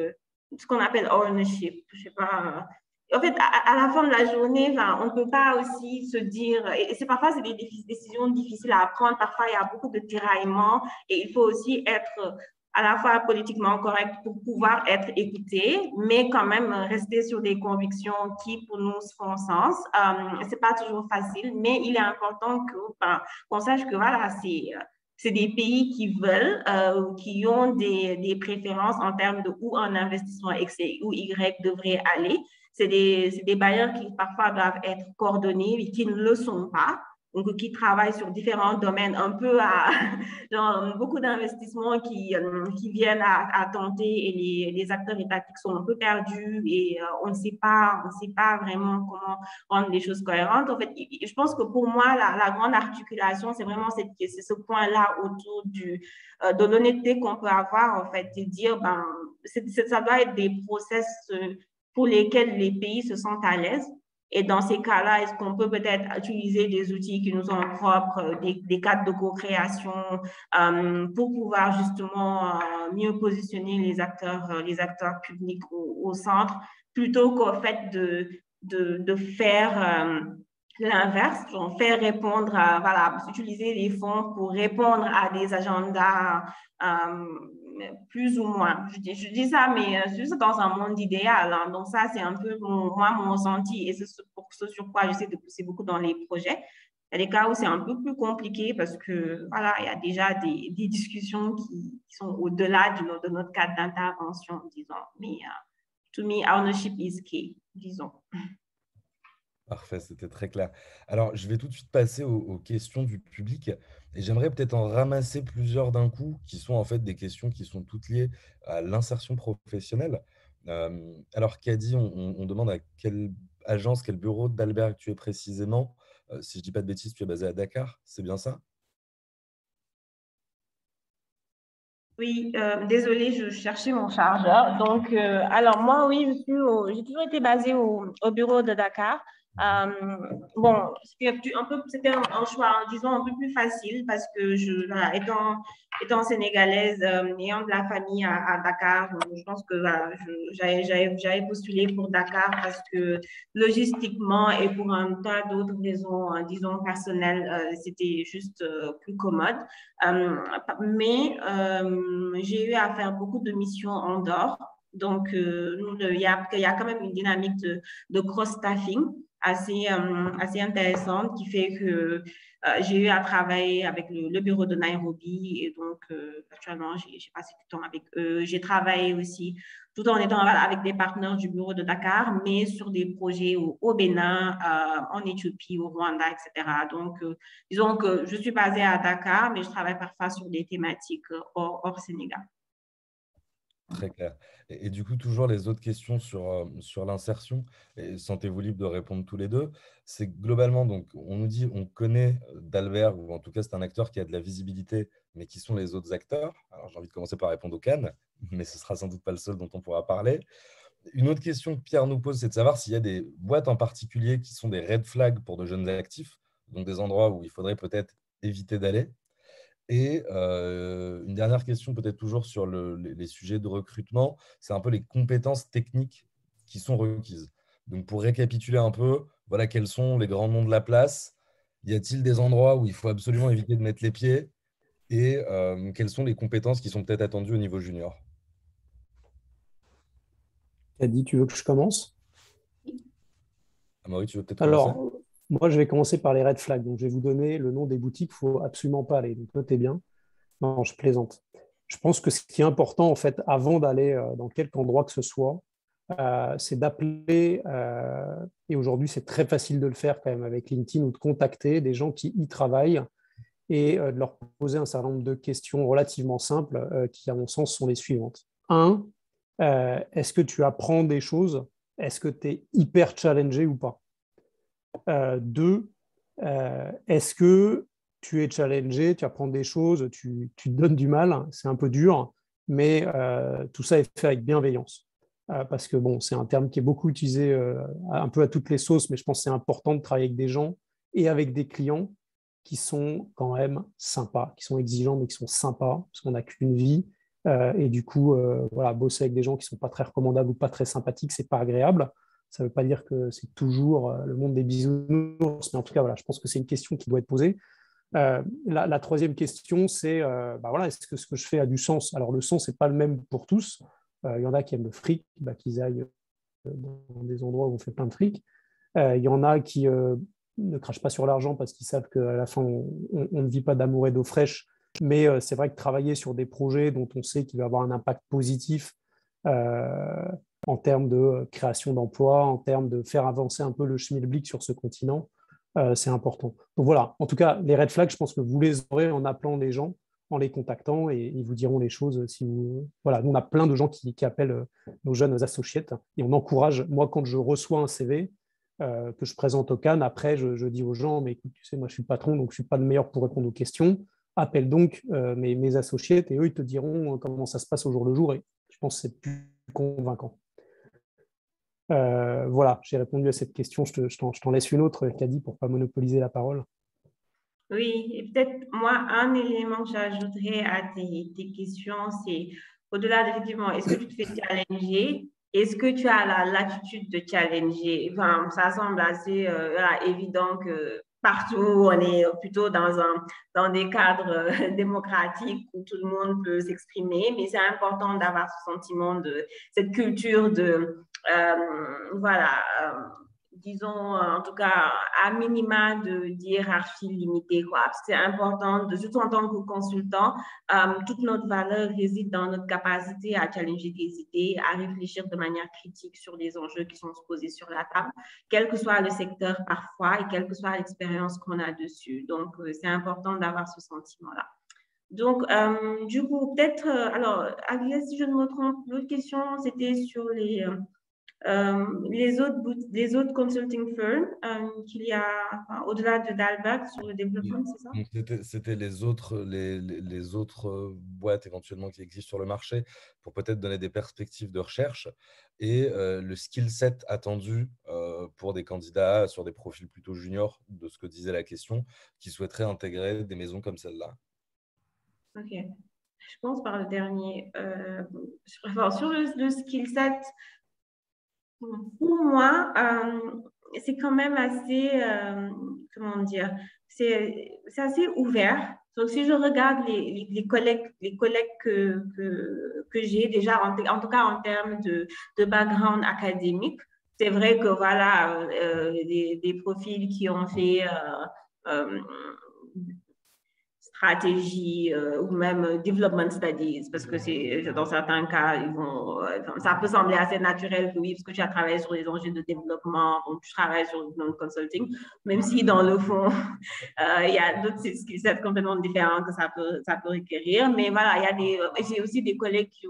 S3: ce qu'on appelle ownership. Je sais pas, en fait, à la fin de la journée, enfin, on ne peut pas aussi se dire, et c'est parfois c'est des décisions difficiles à prendre, parfois il y a beaucoup de tiraillements et il faut aussi être à la fois politiquement correct pour pouvoir être écouté, mais quand même rester sur des convictions qui pour nous font sens. C'est pas toujours facile, mais il est important qu'on sache que voilà, c'est des pays qui veulent, qui ont des préférences en termes de où un investissement X ou Y devrait aller. C'est des bailleurs qui parfois doivent être coordonnés et qui ne le sont pas. Donc, qui travaillent sur différents domaines, un peu à genre, beaucoup d'investissements qui viennent à tenter et les acteurs étatiques sont un peu perdus et on ne sait pas vraiment comment rendre les choses cohérentes. En fait, je pense que pour moi, la grande articulation, c'est vraiment c'est ce point-là autour de l'honnêteté qu'on peut avoir, en fait, et dire, ben, ça doit être des process pour lesquels les pays se sentent à l'aise. Et dans ces cas-là, est-ce qu'on peut peut-être utiliser des outils qui nous sont propres, des cadres de co-création pour pouvoir justement mieux positionner les acteurs publics au centre, plutôt qu'au fait de faire l'inverse, faire répondre voilà, utiliser les fonds pour répondre à des agendas plus ou moins. Je dis ça, mais juste dans un monde idéal. Hein. Donc ça, c'est un peu mon ressenti et c'est pour ce sur quoi j'essaie de pousser beaucoup dans les projets. Il y a des cas où c'est un peu plus compliqué parce que voilà, il y a déjà des discussions qui sont au-delà de notre cadre d'intervention, disons. Mais to me, ownership is key, disons.
S2: Parfait, c'était très clair. Alors, je vais tout de suite passer aux questions du public et j'aimerais peut-être en ramasser plusieurs d'un coup, qui sont en fait des questions qui sont toutes liées à l'insertion professionnelle. Alors, Kadi, on demande à quelle agence, quel bureau d'Albert tu es précisément. Si je ne dis pas de bêtises, tu es basé à Dakar, c'est bien ça?
S3: Oui, désolée, je cherchais mon chargeur. Donc, alors moi, oui, j'ai toujours été basée au bureau de Dakar. Euh, bon, c'était un choix, disons, un peu plus facile parce que voilà, étant sénégalaise, ayant de la famille à Dakar, je pense que voilà, j'avais postulé pour Dakar parce que logistiquement et pour un tas d'autres raisons, disons, personnelles, c'était juste plus commode. Mais j'ai eu à faire beaucoup de missions en dehors. Donc, il y a quand même une dynamique de cross-staffing assez intéressante qui fait que j'ai eu à travailler avec le bureau de Nairobi et donc actuellement, j'ai passé du temps avec eux. J'ai travaillé aussi tout en étant avec des partenaires du bureau de Dakar, mais sur des projets au Bénin, en Éthiopie, au Rwanda, etc. Donc, disons que je suis basée à Dakar, mais je travaille parfois sur des thématiques hors Sénégal.
S2: Très clair. Et du coup, toujours les autres questions sur l'insertion, et sentez-vous libre de répondre tous les deux. C'est que globalement, donc, on nous dit, on connaît d'Albert, ou en tout cas, c'est un acteur qui a de la visibilité, mais qui sont les autres acteurs? Alors, j'ai envie de commencer par répondre au Cannes, mais ce sera sans doute pas le seul dont on pourra parler. Une autre question que Pierre nous pose, c'est de savoir s'il y a des boîtes en particulier qui sont des red flags pour de jeunes actifs, donc des endroits où il faudrait peut-être éviter d'aller. Et une dernière question, peut-être toujours sur les sujets de recrutement, c'est un peu les compétences techniques qui sont requises. Donc, pour récapituler un peu, voilà quels sont les grands noms de la place. Y a-t-il des endroits où il faut absolument éviter de mettre les pieds? Et quelles sont les compétences qui sont peut-être attendues au niveau junior?
S4: Kadi, tu veux que je commence?
S2: Amaury, tu veux peut-être commencer?
S4: Alors, moi, je vais commencer par les red flags. Donc, je vais vous donner le nom des boutiques. Il ne faut absolument pas aller. Donc, notez bien. Non, je plaisante. Je pense que ce qui est important, en fait, avant d'aller dans quelque endroit que ce soit, c'est d'appeler, et aujourd'hui, c'est très facile de le faire quand même avec LinkedIn, ou de contacter des gens qui y travaillent et de leur poser un certain nombre de questions relativement simples qui, à mon sens, sont les suivantes. Un, est-ce que tu apprends des choses? Est-ce que tu es hyper challengé ou pas? Deux, est-ce que tu es challengé, tu apprends des choses, tu te donnes du mal, c'est un peu dur, mais tout ça est fait avec bienveillance. Parce que bon, c'est un terme qui est beaucoup utilisé un peu à toutes les sauces, mais je pense que c'est important de travailler avec des gens et avec des clients qui sont quand même sympas, qui sont exigeants, mais qui sont sympas, parce qu'on n'a qu'une vie. Et du coup, voilà, bosser avec des gens qui ne sont pas très recommandables ou pas très sympathiques, ce n'est pas agréable. Ça ne veut pas dire que c'est toujours le monde des bisounours, mais en tout cas, voilà, je pense que c'est une question qui doit être posée. La troisième question, c'est voilà, est-ce que ce que je fais a du sens? Alors, le sens n'est pas le même pour tous. Il y en a qui aiment le fric, qu'ils aillent dans des endroits où on fait plein de fric. Il y en a qui ne crachent pas sur l'argent parce qu'ils savent qu'à la fin, on ne vit pas d'amour et d'eau fraîche. Mais c'est vrai que travailler sur des projets dont on sait qu'il va avoir un impact positif en termes de création d'emplois, en termes de faire avancer un peu le schmilblick sur ce continent, c'est important. Donc voilà, en tout cas, les red flags, je pense que vous les aurez en appelant les gens, en les contactant, et ils vous diront les choses. Si vous... Voilà, nous, on a plein de gens qui appellent nos jeunes associates, et on encourage, moi, quand je reçois un CV, que je présente au CAN, après, je dis aux gens, mais écoute, tu sais, moi, je suis patron, donc je ne suis pas le meilleur pour répondre aux questions. Appelle donc mes associés et eux, ils te diront comment ça se passe au jour le jour. Et je pense que c'est plus convaincant. Voilà, j'ai répondu à cette question. Je t'en laisse une autre, Kadi, pour ne pas monopoliser la parole.
S3: Oui, et peut-être moi, un élément que j'ajouterais à tes questions, c'est au-delà effectivement, est-ce que tu te fais challenger? Est-ce que tu as la latitude de challenger? Enfin, ça semble assez évident que partout, on est plutôt dans des cadres démocratiques où tout le monde peut s'exprimer, mais c'est important d'avoir ce sentiment de cette culture de, disons, en tout cas, à minima de hiérarchie limitée, quoi. C'est important, surtout en tant que consultant, toute notre valeur réside dans notre capacité à challenger des idées, à réfléchir de manière critique sur les enjeux qui sont posés sur la table, quel que soit le secteur parfois et quelle que soit l'expérience qu'on a dessus. Donc, c'est important d'avoir ce sentiment-là. Donc, du coup, peut-être, alors, Agnès, si je ne me trompe, l'autre question, c'était sur les autres consulting firms qu'il y a au-delà de Dalberg sur le développement, c'est ça?
S2: C'était les autres boîtes éventuellement qui existent sur le marché pour peut-être donner des perspectives de recherche et le skill set attendu pour des candidats sur des profils plutôt juniors, de ce que disait la question, qui souhaiteraient intégrer des maisons comme celle-là.
S3: Ok. Je pense par le dernier. Sur le skill set, pour moi, c'est quand même assez, comment dire, c'est assez ouvert. Donc, si je regarde les collègues que j'ai déjà, en tout cas en termes de background académique, c'est vrai que voilà, des profils qui ont fait stratégie ou même development studies, parce que c'est dans certains cas, ça peut sembler assez naturel que oui, parce que tu as travaillé sur les enjeux de développement, donc tu travailles sur le consulting, même si dans le fond, il y a d'autres skill sets complètement différents que ça peut requérir. Mais voilà, j'ai aussi des collègues qui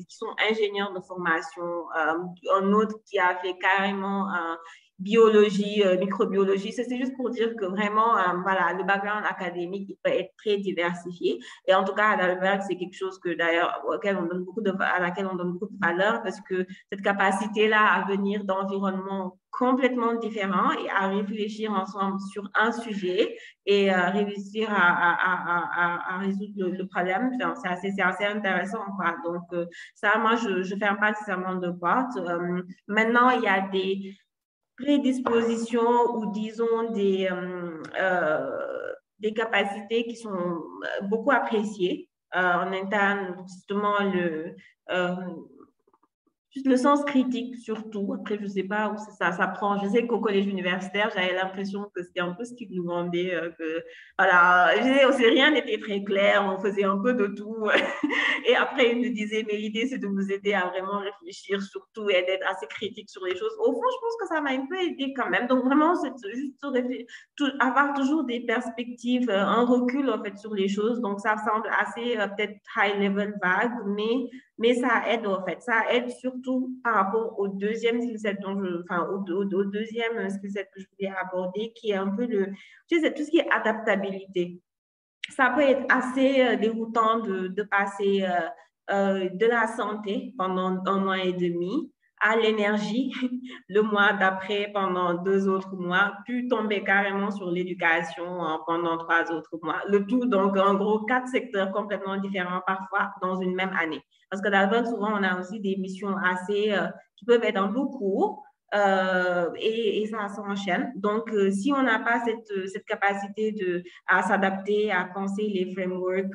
S3: sont ingénieurs de formation, un autre qui a fait carrément biologie, microbiologie. C'est juste pour dire que vraiment, voilà, le background académique, il peut être très diversifié. Et en tout cas, à Dalberg, c'est quelque chose que d'ailleurs, à laquelle on donne beaucoup de valeur parce que cette capacité-là à venir d'environnements complètement différents et à réfléchir ensemble sur un sujet et réussir à résoudre le problème, c'est assez intéressant, quoi. Donc, ça, moi, je ne ferme pas nécessairement de porte. Maintenant, il y a des prédispositions ou disons des capacités qui sont beaucoup appréciées en interne, justement juste le sens critique surtout. Après, je ne sais pas où ça prend. Je sais qu'au collège universitaire, j'avais l'impression que c'était un peu ce qu'ils nous demandaient. Voilà, rien n'était très clair, on faisait un peu de tout. Et après, ils nous disaient, mais l'idée, c'est de vous aider à vraiment réfléchir surtout et d'être assez critique sur les choses. Au fond, je pense que ça m'a un peu aidé quand même. Donc, vraiment, c'est juste avoir toujours des perspectives, un recul, en fait, sur les choses. Donc, ça semble assez, peut-être, high-level vague, mais ça aide, en fait. Ça aide surtout par rapport au deuxième skill set au deuxième skill set que je voulais aborder, qui est un peu tout ce qui est adaptabilité. Ça peut être assez déroutant de passer de la santé pendant 1 mois et demi à l'énergie le mois d'après pendant 2 autres mois, puis tomber carrément sur l'éducation pendant 3 autres mois. Le tout, donc, en gros, 4 secteurs complètement différents parfois dans une même année. Parce que d'abord, souvent, on a aussi des missions assez qui peuvent être un peu courtes, et ça s'enchaîne. Donc, si on n'a pas cette capacité à s'adapter, à penser les frameworks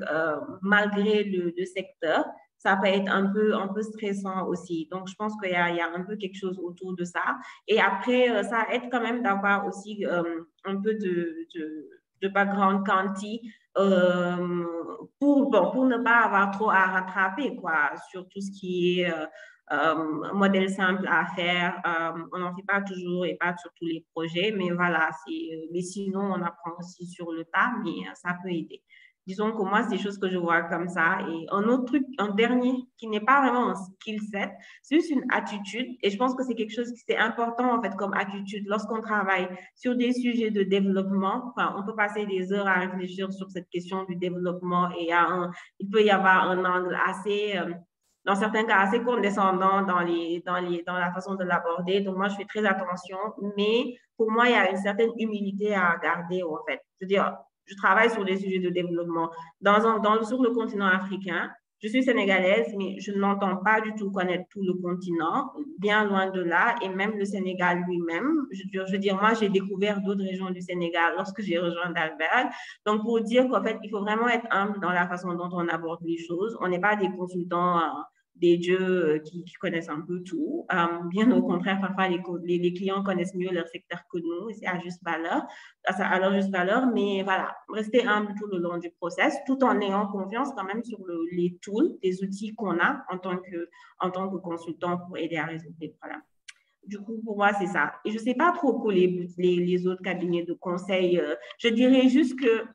S3: malgré le secteur, ça peut être un peu stressant aussi. Donc, je pense qu'il y a un peu quelque chose autour de ça. Et après, ça aide quand même d'avoir aussi un peu de background quanti pour ne pas avoir trop à rattraper quoi, sur tout ce qui est modèle simple à faire. On n'en fait pas toujours et pas sur tous les projets, mais voilà, mais sinon, on apprend aussi sur le tas, mais ça peut aider. Disons que moi, c'est des choses que je vois comme ça. Et un autre truc, un dernier, qui n'est pas vraiment un skill set, c'est juste une attitude. Et je pense que c'est quelque chose qui est important, en fait, comme attitude. Lorsqu'on travaille sur des sujets de développement, enfin, on peut passer des heures à réfléchir sur cette question du développement et il peut y avoir un angle assez, dans certains cas, assez condescendant dans la façon de l'aborder. Donc, moi, je fais très attention. Mais pour moi, il y a une certaine humilité à garder, en fait. C'est-à-dire, je travaille sur des sujets de développement. Sur le continent africain, je suis sénégalaise, mais je n'entends pas du tout connaître tout le continent, bien loin de là, et même le Sénégal lui-même. Je veux dire, moi, j'ai découvert d'autres régions du Sénégal lorsque j'ai rejoint Dalberg. Donc, pour dire qu'en fait, il faut vraiment être humble dans la façon dont on aborde les choses. On n'est pas des consultants des dieux qui connaissent un peu tout. Bien au contraire, parfois, les clients connaissent mieux leur secteur que nous, et c'est à juste valeur, à leur juste valeur. Mais voilà, rester humble tout le long du process, tout en ayant confiance quand même sur les tools, les outils qu'on a en tant que consultant pour aider à résoudre les problèmes. Du coup, pour moi, c'est ça. Et je ne sais pas trop pour les autres cabinets de conseil. Je dirais juste que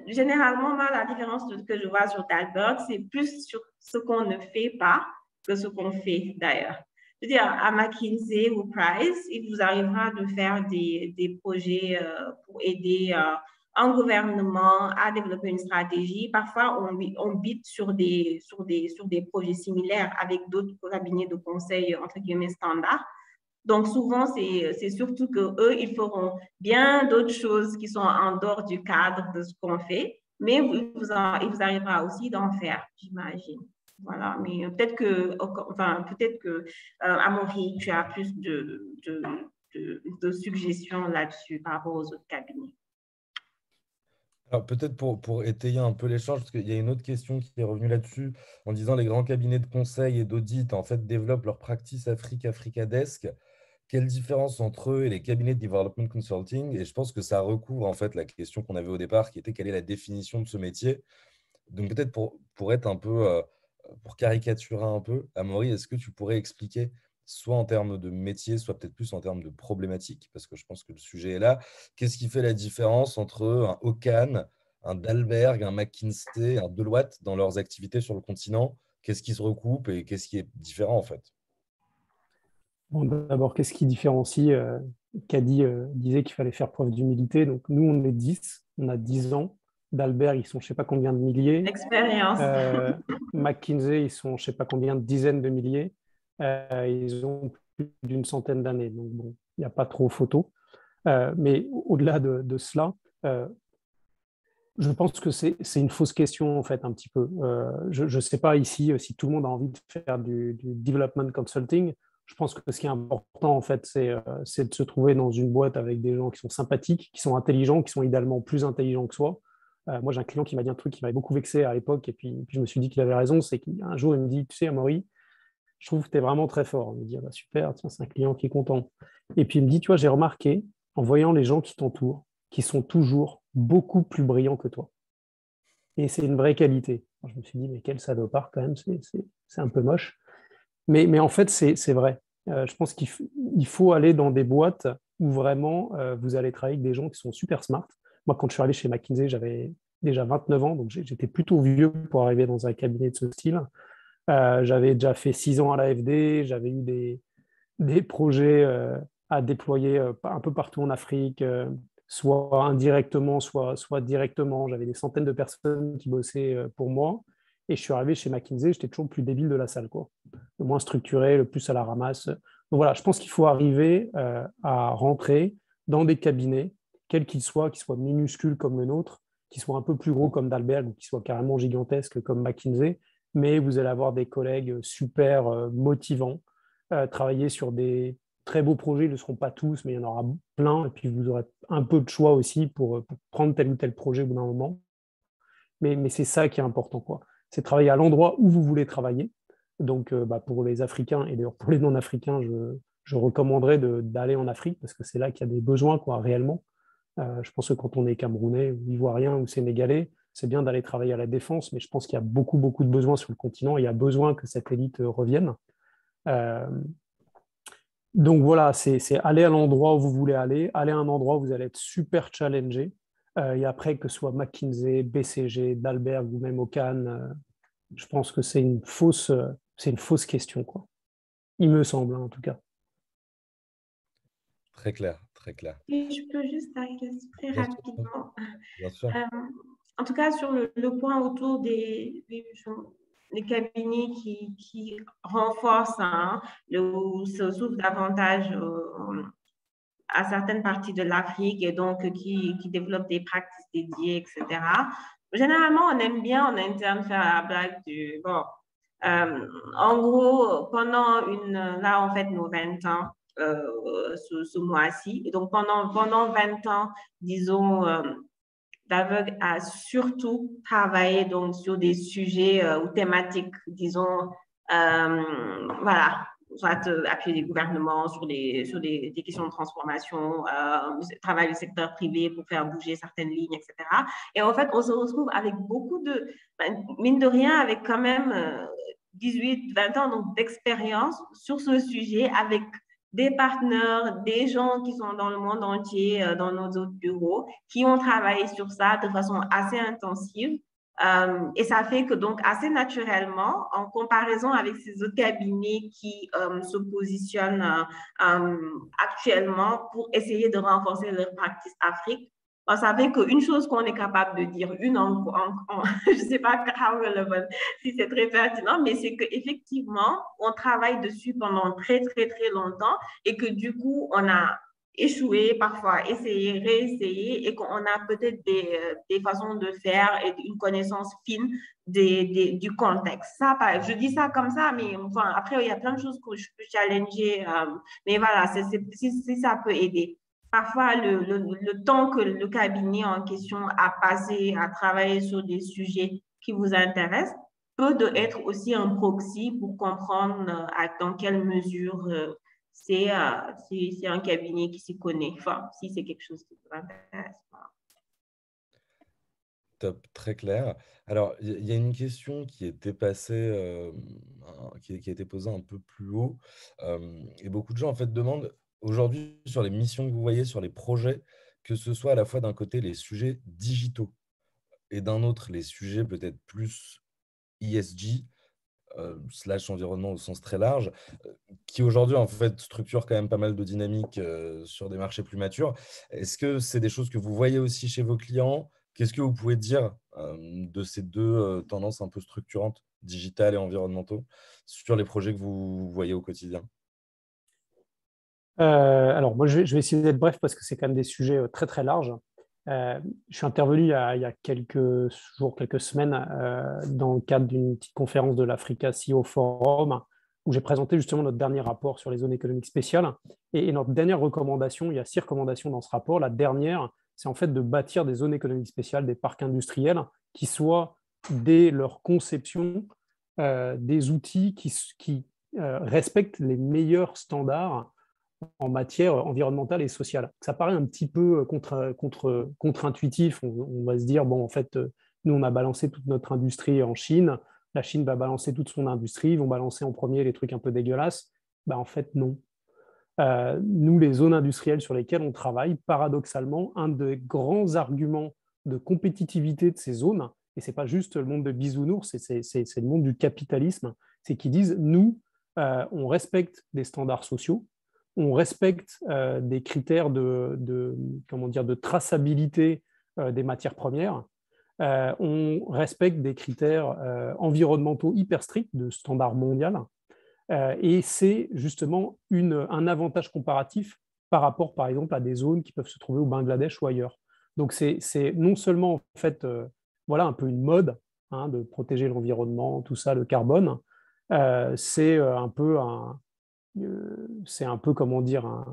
S3: généralement, moi, la différence que je vois sur Dalberg, c'est plus sur ce qu'on ne fait pas que ce qu'on fait d'ailleurs. Je veux dire, à McKinsey ou Price, il vous arrivera de faire des projets pour aider un gouvernement à développer une stratégie. Parfois, on bite sur des projets similaires avec d'autres cabinets de conseil, entre guillemets, standards. Donc, souvent, c'est surtout qu'eux, ils feront bien d'autres choses qui sont en dehors du cadre de ce qu'on fait, mais il vous arrivera aussi d'en faire, j'imagine. Voilà, mais peut-être que Amaury, tu as plus de suggestions là-dessus par rapport aux autres cabinets.
S2: Alors peut-être pour étayer un peu l'échange, parce qu'il y a une autre question qui est revenue là-dessus, en disant les grands cabinets de conseil et d'audit en fait développent leur practice Africa Desk. Quelle différence entre eux et les cabinets de development consulting? Et je pense que ça recouvre en fait la question qu'on avait au départ, qui était quelle est la définition de ce métier. Donc peut-être pour être un peu, pour caricaturer un peu, Amaury, est-ce que tu pourrais expliquer, soit en termes de métier, soit peut-être plus en termes de problématique, parce que je pense que le sujet est là, qu'est-ce qui fait la différence entre un Ocan, un Dalberg, un McKinsey, un Deloitte dans leurs activités sur le continent? Qu'est-ce qui se recoupe et qu'est-ce qui est différent en fait?
S4: Bon, d'abord, qu'est-ce qui différencie Caddy disait qu'il fallait faire preuve d'humilité. Donc, nous, on est 10, on a 10 ans. Dalberg, ils sont je ne sais pas combien de milliers.
S3: Expérience.
S4: McKinsey, ils sont je ne sais pas combien de dizaines de milliers. Ils ont plus d'une centaine d'années. Donc, bon, il n'y a pas trop photo. Mais au-delà de cela, je pense que c'est une fausse question, en fait, un petit peu. Je ne sais pas ici si tout le monde a envie de faire du development consulting. Je pense que ce qui est important, en fait, c'est de se trouver dans une boîte avec des gens qui sont sympathiques, qui sont intelligents, qui sont idéalement plus intelligents que soi. Moi, j'ai un client qui m'a dit un truc qui m'avait beaucoup vexé à l'époque, et puis je me suis dit qu'il avait raison. C'est qu'un jour, il me dit, tu sais, Amaury, je trouve que tu es vraiment très fort. Il me dit, ah bah, super, tiens, c'est un client qui est content. Et puis il me dit, tu vois, j'ai remarqué, en voyant les gens qui t'entourent, qui sont toujours beaucoup plus brillants que toi. Et c'est une vraie qualité. Alors, je me suis dit, mais quel salopard quand même, c'est un peu moche. Mais en fait, c'est vrai. Je pense qu'il faut aller dans des boîtes où vraiment vous allez travailler avec des gens qui sont super smart. Moi, quand je suis allé chez McKinsey, j'avais déjà 29 ans, donc j'étais plutôt vieux pour arriver dans un cabinet de ce style. J'avais déjà fait 6 ans à l'AFD, j'avais eu des projets à déployer un peu partout en Afrique, soit indirectement, soit directement. J'avais des centaines de personnes qui bossaient pour moi. Et je suis arrivé chez McKinsey, j'étais toujours le plus débile de la salle, quoi. Le moins structuré, le plus à la ramasse. Donc voilà, je pense qu'il faut arriver à rentrer dans des cabinets, quels qu'ils soient minuscules comme le nôtre, qui soient un peu plus gros comme Dalberg ou qui soient carrément gigantesques comme McKinsey, mais vous allez avoir des collègues super motivants, travailler sur des très beaux projets. Ils ne le seront pas tous, mais il y en aura plein. Et puis, vous aurez un peu de choix aussi pour prendre tel ou tel projet au bout d'un moment. Mais c'est ça qui est important, quoi. C'est travailler à l'endroit où vous voulez travailler. Donc, pour les Africains, et d'ailleurs pour les non-Africains, je recommanderais d'aller en Afrique parce que c'est là qu'il y a des besoins, quoi, réellement. Je pense que quand on est Camerounais, ou Ivoirien ou Sénégalais, c'est bien d'aller travailler à la défense, mais je pense qu'il y a beaucoup, beaucoup de besoins sur le continent et il y a besoin que cette élite revienne. Euh, donc voilà, c'est aller à l'endroit où vous voulez aller à un endroit où vous allez être super challengé. Et après, que ce soit McKinsey, BCG, Dalberg ou même Ocan, je pense que c'est une fausse question, quoi. Il me semble, hein, en tout cas.
S2: Très clair, très clair.
S3: Et je peux juste arriver très
S2: Bien sûr,
S3: rapidement.
S2: bien sûr.
S3: En tout cas, sur le point autour des cabinets qui renforcent, hein, s'ouvrent davantage à certaines parties de l'Afrique et donc qui développent des pratiques dédiées, etc. Généralement, on aime bien en interne faire la blague du bon. En gros, là, on fête nos 20 ans ce mois-ci. Et donc, pendant 20 ans, disons, L'Aveugle a surtout travaillé donc, sur des sujets ou thématiques, disons, voilà, soit appuyer les gouvernements sur des questions de transformation, travail du secteur privé pour faire bouger certaines lignes, etc. Et en fait, on se retrouve avec beaucoup mine de rien, avec quand même 18, 20 ans donc, d'expérience sur ce sujet, avec des partenaires, des gens qui sont dans le monde entier, dans nos autres bureaux, qui ont travaillé sur ça de façon assez intensive. Et ça fait que donc assez naturellement, en comparaison avec ces autres cabinets qui se positionnent actuellement pour essayer de renforcer leur practice Afrique, on savait qu'une chose qu'on est capable de dire, je ne sais pas how relevant, si c'est très pertinent, mais c'est qu'effectivement, on travaille dessus pendant très, très, très longtemps et que du coup, on a échoué, parfois essayé, réessayé, et qu'on a peut-être des façons de faire et une connaissance fine du contexte. Ça, je dis ça comme ça, mais enfin, après, il y a plein de choses que je peux challenger, mais voilà, si ça peut aider. Parfois, le temps que le cabinet en question a passé à travailler sur des sujets qui vous intéressent peut être aussi un proxy pour comprendre dans quelle mesure c'est un cabinet qui s'y connaît. Enfin, si c'est quelque chose qui vous intéresse.
S2: Top, très clair. Alors, il y a une question qui était passée, qui a été posée un peu plus haut, et beaucoup de gens en fait demandent aujourd'hui sur les missions que vous voyez, sur les projets, que ce soit à la fois d'un côté les sujets digitaux et d'un autre les sujets peut-être plus ESG, slash environnement au sens très large, qui aujourd'hui en fait structure quand même pas mal de dynamiques sur des marchés plus matures. Est-ce que c'est des choses que vous voyez aussi chez vos clients? Qu'est-ce que vous pouvez dire de ces deux tendances un peu structurantes, digitales et environnementaux, sur les projets que vous voyez au quotidien?
S4: Alors, moi, je vais essayer d'être bref parce que c'est quand même des sujets très, très larges. Je suis intervenu il y a quelques jours, quelques semaines, dans le cadre d'une petite conférence de l'Africa CEO Forum, où j'ai présenté justement notre dernier rapport sur les zones économiques spéciales. Et notre dernière recommandation, il y a 6 recommandations dans ce rapport. La dernière, c'est en fait de bâtir des zones économiques spéciales, des parcs industriels, qui soient, dès leur conception, des outils qui respectent les meilleurs standards en matière environnementale et sociale. Ça paraît un petit peu contre-intuitif. On va se dire, bon, en fait, nous, on a balancé toute notre industrie en Chine. La Chine va balancer toute son industrie. Ils vont balancer en premier les trucs un peu dégueulasses. En fait, non. Nous, les zones industrielles sur lesquelles on travaille, paradoxalement, un des grands arguments de compétitivité de ces zones, et ce n'est pas juste le monde de bisounours, c'est le monde du capitalisme, c'est qu'ils disent, nous, on respecte des standards sociaux, on respecte des critères de traçabilité des matières premières, on respecte des critères environnementaux hyper stricts de standards mondiaux, et c'est justement un avantage comparatif par rapport, par exemple, à des zones qui peuvent se trouver au Bangladesh ou ailleurs. Donc, c'est non seulement, en fait, voilà, un peu une mode de protéger l'environnement, tout ça, le carbone, c'est un peu c'est un peu, comment dire,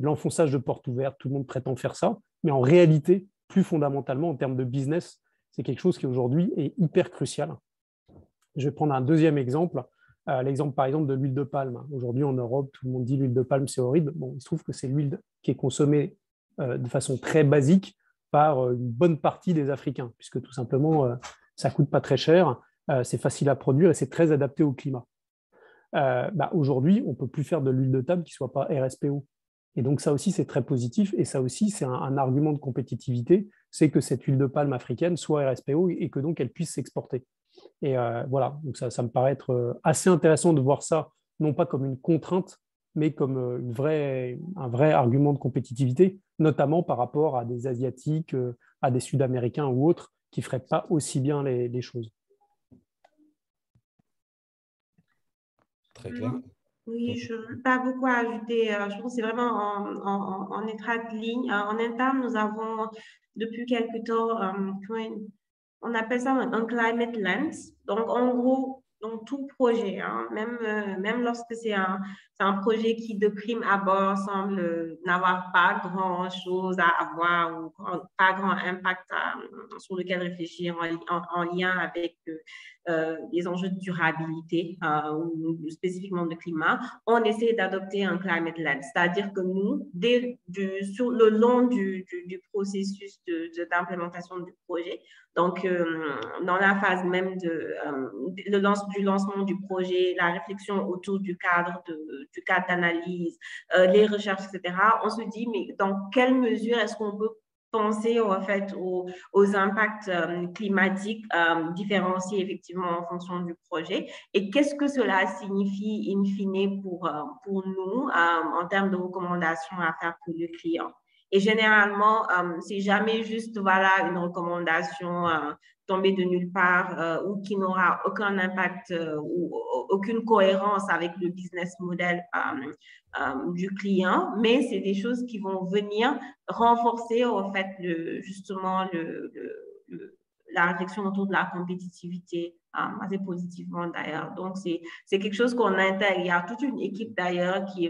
S4: l'enfonçage de porte ouverte, tout le monde prétend faire ça, mais en réalité, plus fondamentalement, en termes de business, c'est quelque chose qui aujourd'hui est hyper crucial. Je vais prendre un deuxième exemple, l'exemple par exemple de l'huile de palme. Aujourd'hui en Europe, tout le monde dit l'huile de palme c'est horrible. Bon, il se trouve que c'est l'huile qui est consommée de façon très basique par une bonne partie des Africains, puisque tout simplement, ça ne coûte pas très cher, c'est facile à produire et c'est très adapté au climat. Aujourd'hui, on ne peut plus faire de l'huile de table qui ne soit pas RSPO. Et donc ça aussi, c'est très positif. Et ça aussi, c'est un argument de compétitivité, c'est que cette huile de palme africaine soit RSPO et que donc elle puisse s'exporter. Et voilà, donc ça me paraît être assez intéressant de voir ça, non pas comme une contrainte, mais comme un vrai argument de compétitivité, notamment par rapport à des Asiatiques, à des Sud-Américains ou autres qui ne feraient pas aussi bien les choses.
S2: Très clair.
S3: Oui, je n'ai pas beaucoup à ajouter. Je pense que c'est vraiment en étroite ligne. En interne, nous avons depuis quelque temps, on appelle ça un climate lens. Donc, en gros, dans tout projet, hein, même lorsque c'est un projet qui, de prime abord, semble n'avoir pas grand-chose à avoir ou pas grand impact sur lequel réfléchir en lien avec les enjeux de durabilité ou spécifiquement de climat, on essaie d'adopter un climate lens. C'est-à-dire que nous, sur le long du processus d'implémentation du projet, donc dans la phase même du lancement du projet, la réflexion autour du cadre d'analyse, les recherches, etc., on se dit, mais dans quelle mesure est-ce qu'on peut penser en fait aux impacts climatiques différenciés effectivement en fonction du projet et qu'est-ce que cela signifie in fine pour nous en termes de recommandations à faire pour le client. Et généralement, c'est jamais juste voilà, une recommandation tombée de nulle part ou qui n'aura aucun impact ou aucune cohérence avec le business model du client, mais c'est des choses qui vont venir renforcer en fait justement la réflexion autour de la compétitivité assez positivement d'ailleurs. Donc, c'est quelque chose qu'on intègre. Il y a toute une équipe d'ailleurs qui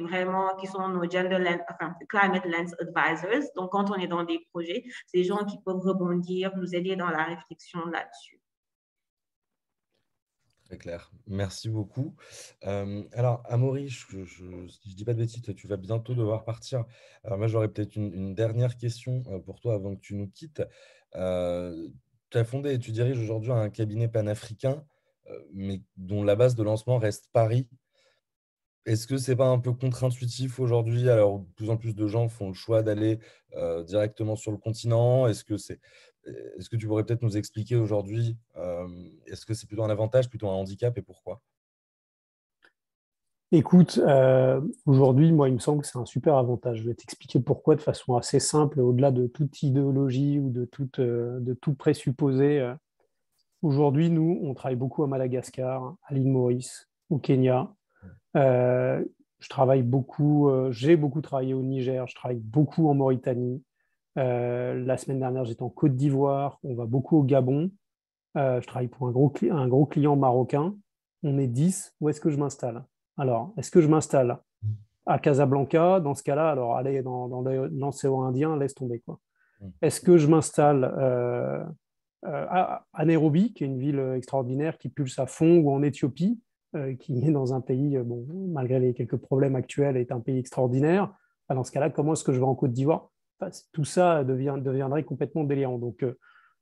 S3: sont nos Climate Lens Advisors. Donc, quand on est dans des projets, c'est des gens qui peuvent rebondir, nous aider dans la réflexion là-dessus.
S2: Très clair. Merci beaucoup. Alors, Amaury, si je ne dis pas de bêtises, tu vas bientôt devoir partir. Alors, moi, j'aurais peut-être une dernière question pour toi avant que tu nous quittes. Tu as fondé et tu diriges aujourd'hui un cabinet panafricain, mais dont la base de lancement reste Paris. Est-ce que ce n'est pas un peu contre-intuitif aujourd'hui? Alors, de plus en plus de gens font le choix d'aller directement sur le continent. Est-ce que tu pourrais peut-être nous expliquer aujourd'hui, est-ce que c'est plutôt un avantage, plutôt un handicap et pourquoi?
S4: Écoute, aujourd'hui, moi, il me semble que c'est un super avantage. Je vais t'expliquer pourquoi de façon assez simple, au-delà de toute idéologie ou de tout présupposé. Aujourd'hui, nous, on travaille beaucoup à Madagascar, à l'île Maurice, au Kenya. J'ai beaucoup travaillé au Niger, je travaille beaucoup en Mauritanie. La semaine dernière, j'étais en Côte d'Ivoire, on va beaucoup au Gabon. Je travaille pour un gros client marocain. On est 10. Où est-ce que je m'installe? Alors, est-ce que je m'installe à Casablanca? Dans ce cas-là, alors allez dans l'océan Indien, laisse tomber, quoi. Est-ce que je m'installe à Nairobi, qui est une ville extraordinaire qui pulse à fond, ou en Éthiopie, qui est dans un pays, bon, malgré les quelques problèmes actuels, est un pays extraordinaire? Dans ce cas-là, comment est-ce que je vais en Côte d'Ivoire? Tout ça deviendrait complètement délirant. Donc,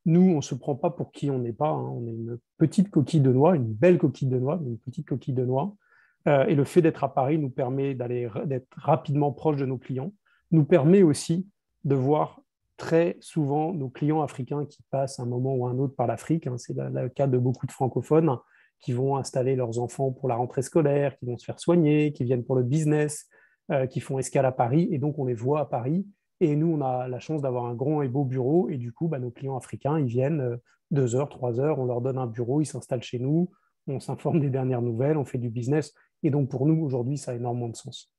S4: nous, on ne se prend pas pour qui on n'est pas, hein. On est une petite coquille de noix, une belle coquille de noix, une petite coquille de noix. Et le fait d'être à Paris nous permet d'être rapidement proche de nos clients, nous permet aussi de voir très souvent nos clients africains qui passent un moment ou un autre par l'Afrique. Hein. C'est le cas de beaucoup de francophones qui vont installer leurs enfants pour la rentrée scolaire, qui vont se faire soigner, qui viennent pour le business, qui font escale à Paris. Et donc, on les voit à Paris. Et nous, on a la chance d'avoir un grand et beau bureau. Et du coup, nos clients africains, ils viennent 2 heures, 3 heures, on leur donne un bureau, ils s'installent chez nous, on s'informe des dernières nouvelles, on fait du business. Et donc, pour nous, aujourd'hui, ça a énormément de sens.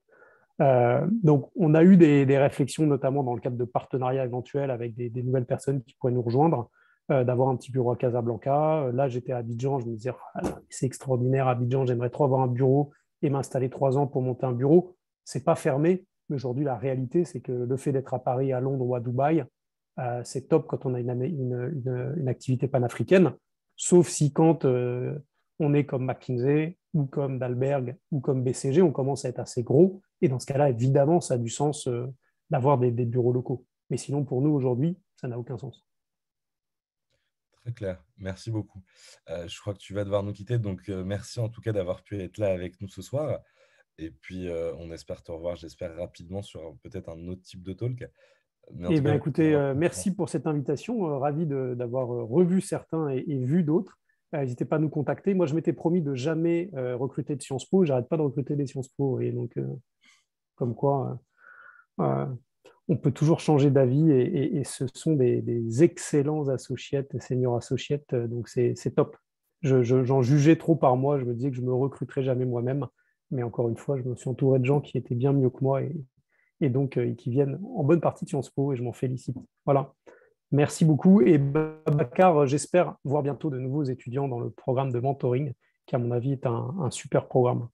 S4: Donc, on a eu des réflexions, notamment dans le cadre de partenariats éventuels avec des nouvelles personnes qui pourraient nous rejoindre, d'avoir un petit bureau à Casablanca. Là, j'étais à Abidjan, je me disais, c'est extraordinaire, Abidjan, j'aimerais trop avoir un bureau et m'installer 3 ans pour monter un bureau. Ce n'est pas fermé, mais aujourd'hui, la réalité, c'est que le fait d'être à Paris, à Londres ou à Dubaï, c'est top quand on a une activité panafricaine, sauf si quand on est comme McKinsey ou comme Dalberg ou comme BCG, on commence à être assez gros. Et dans ce cas-là, évidemment, ça a du sens d'avoir des bureaux locaux. Mais sinon, pour nous, aujourd'hui, ça n'a aucun sens.
S2: Très clair, merci beaucoup. Je crois que tu vas devoir nous quitter, donc merci en tout cas d'avoir pu être là avec nous ce soir. Et puis, on espère te revoir, j'espère rapidement sur peut-être un autre type de talk. Mais en
S4: Eh
S2: tout
S4: bien,
S2: cas,
S4: écoutez, merci pour cette invitation. Ravi d'avoir revu certains et vu d'autres. N'hésitez pas à nous contacter. Moi, je m'étais promis de jamais recruter de Sciences Po. J'arrête pas de recruter des Sciences Po. Et donc, comme quoi, on peut toujours changer d'avis et ce sont des excellents associates et seniors associates. Donc, c'est top. J'en jugeais trop par moi. Je me disais que je me recruterais jamais moi-même. Mais encore une fois, je me suis entouré de gens qui étaient bien mieux que moi et donc qui viennent en bonne partie de Sciences Po et je m'en félicite. Voilà. Merci beaucoup. Et Babacar, j'espère voir bientôt de nouveaux étudiants dans le programme de mentoring, qui, à mon avis, est un super programme.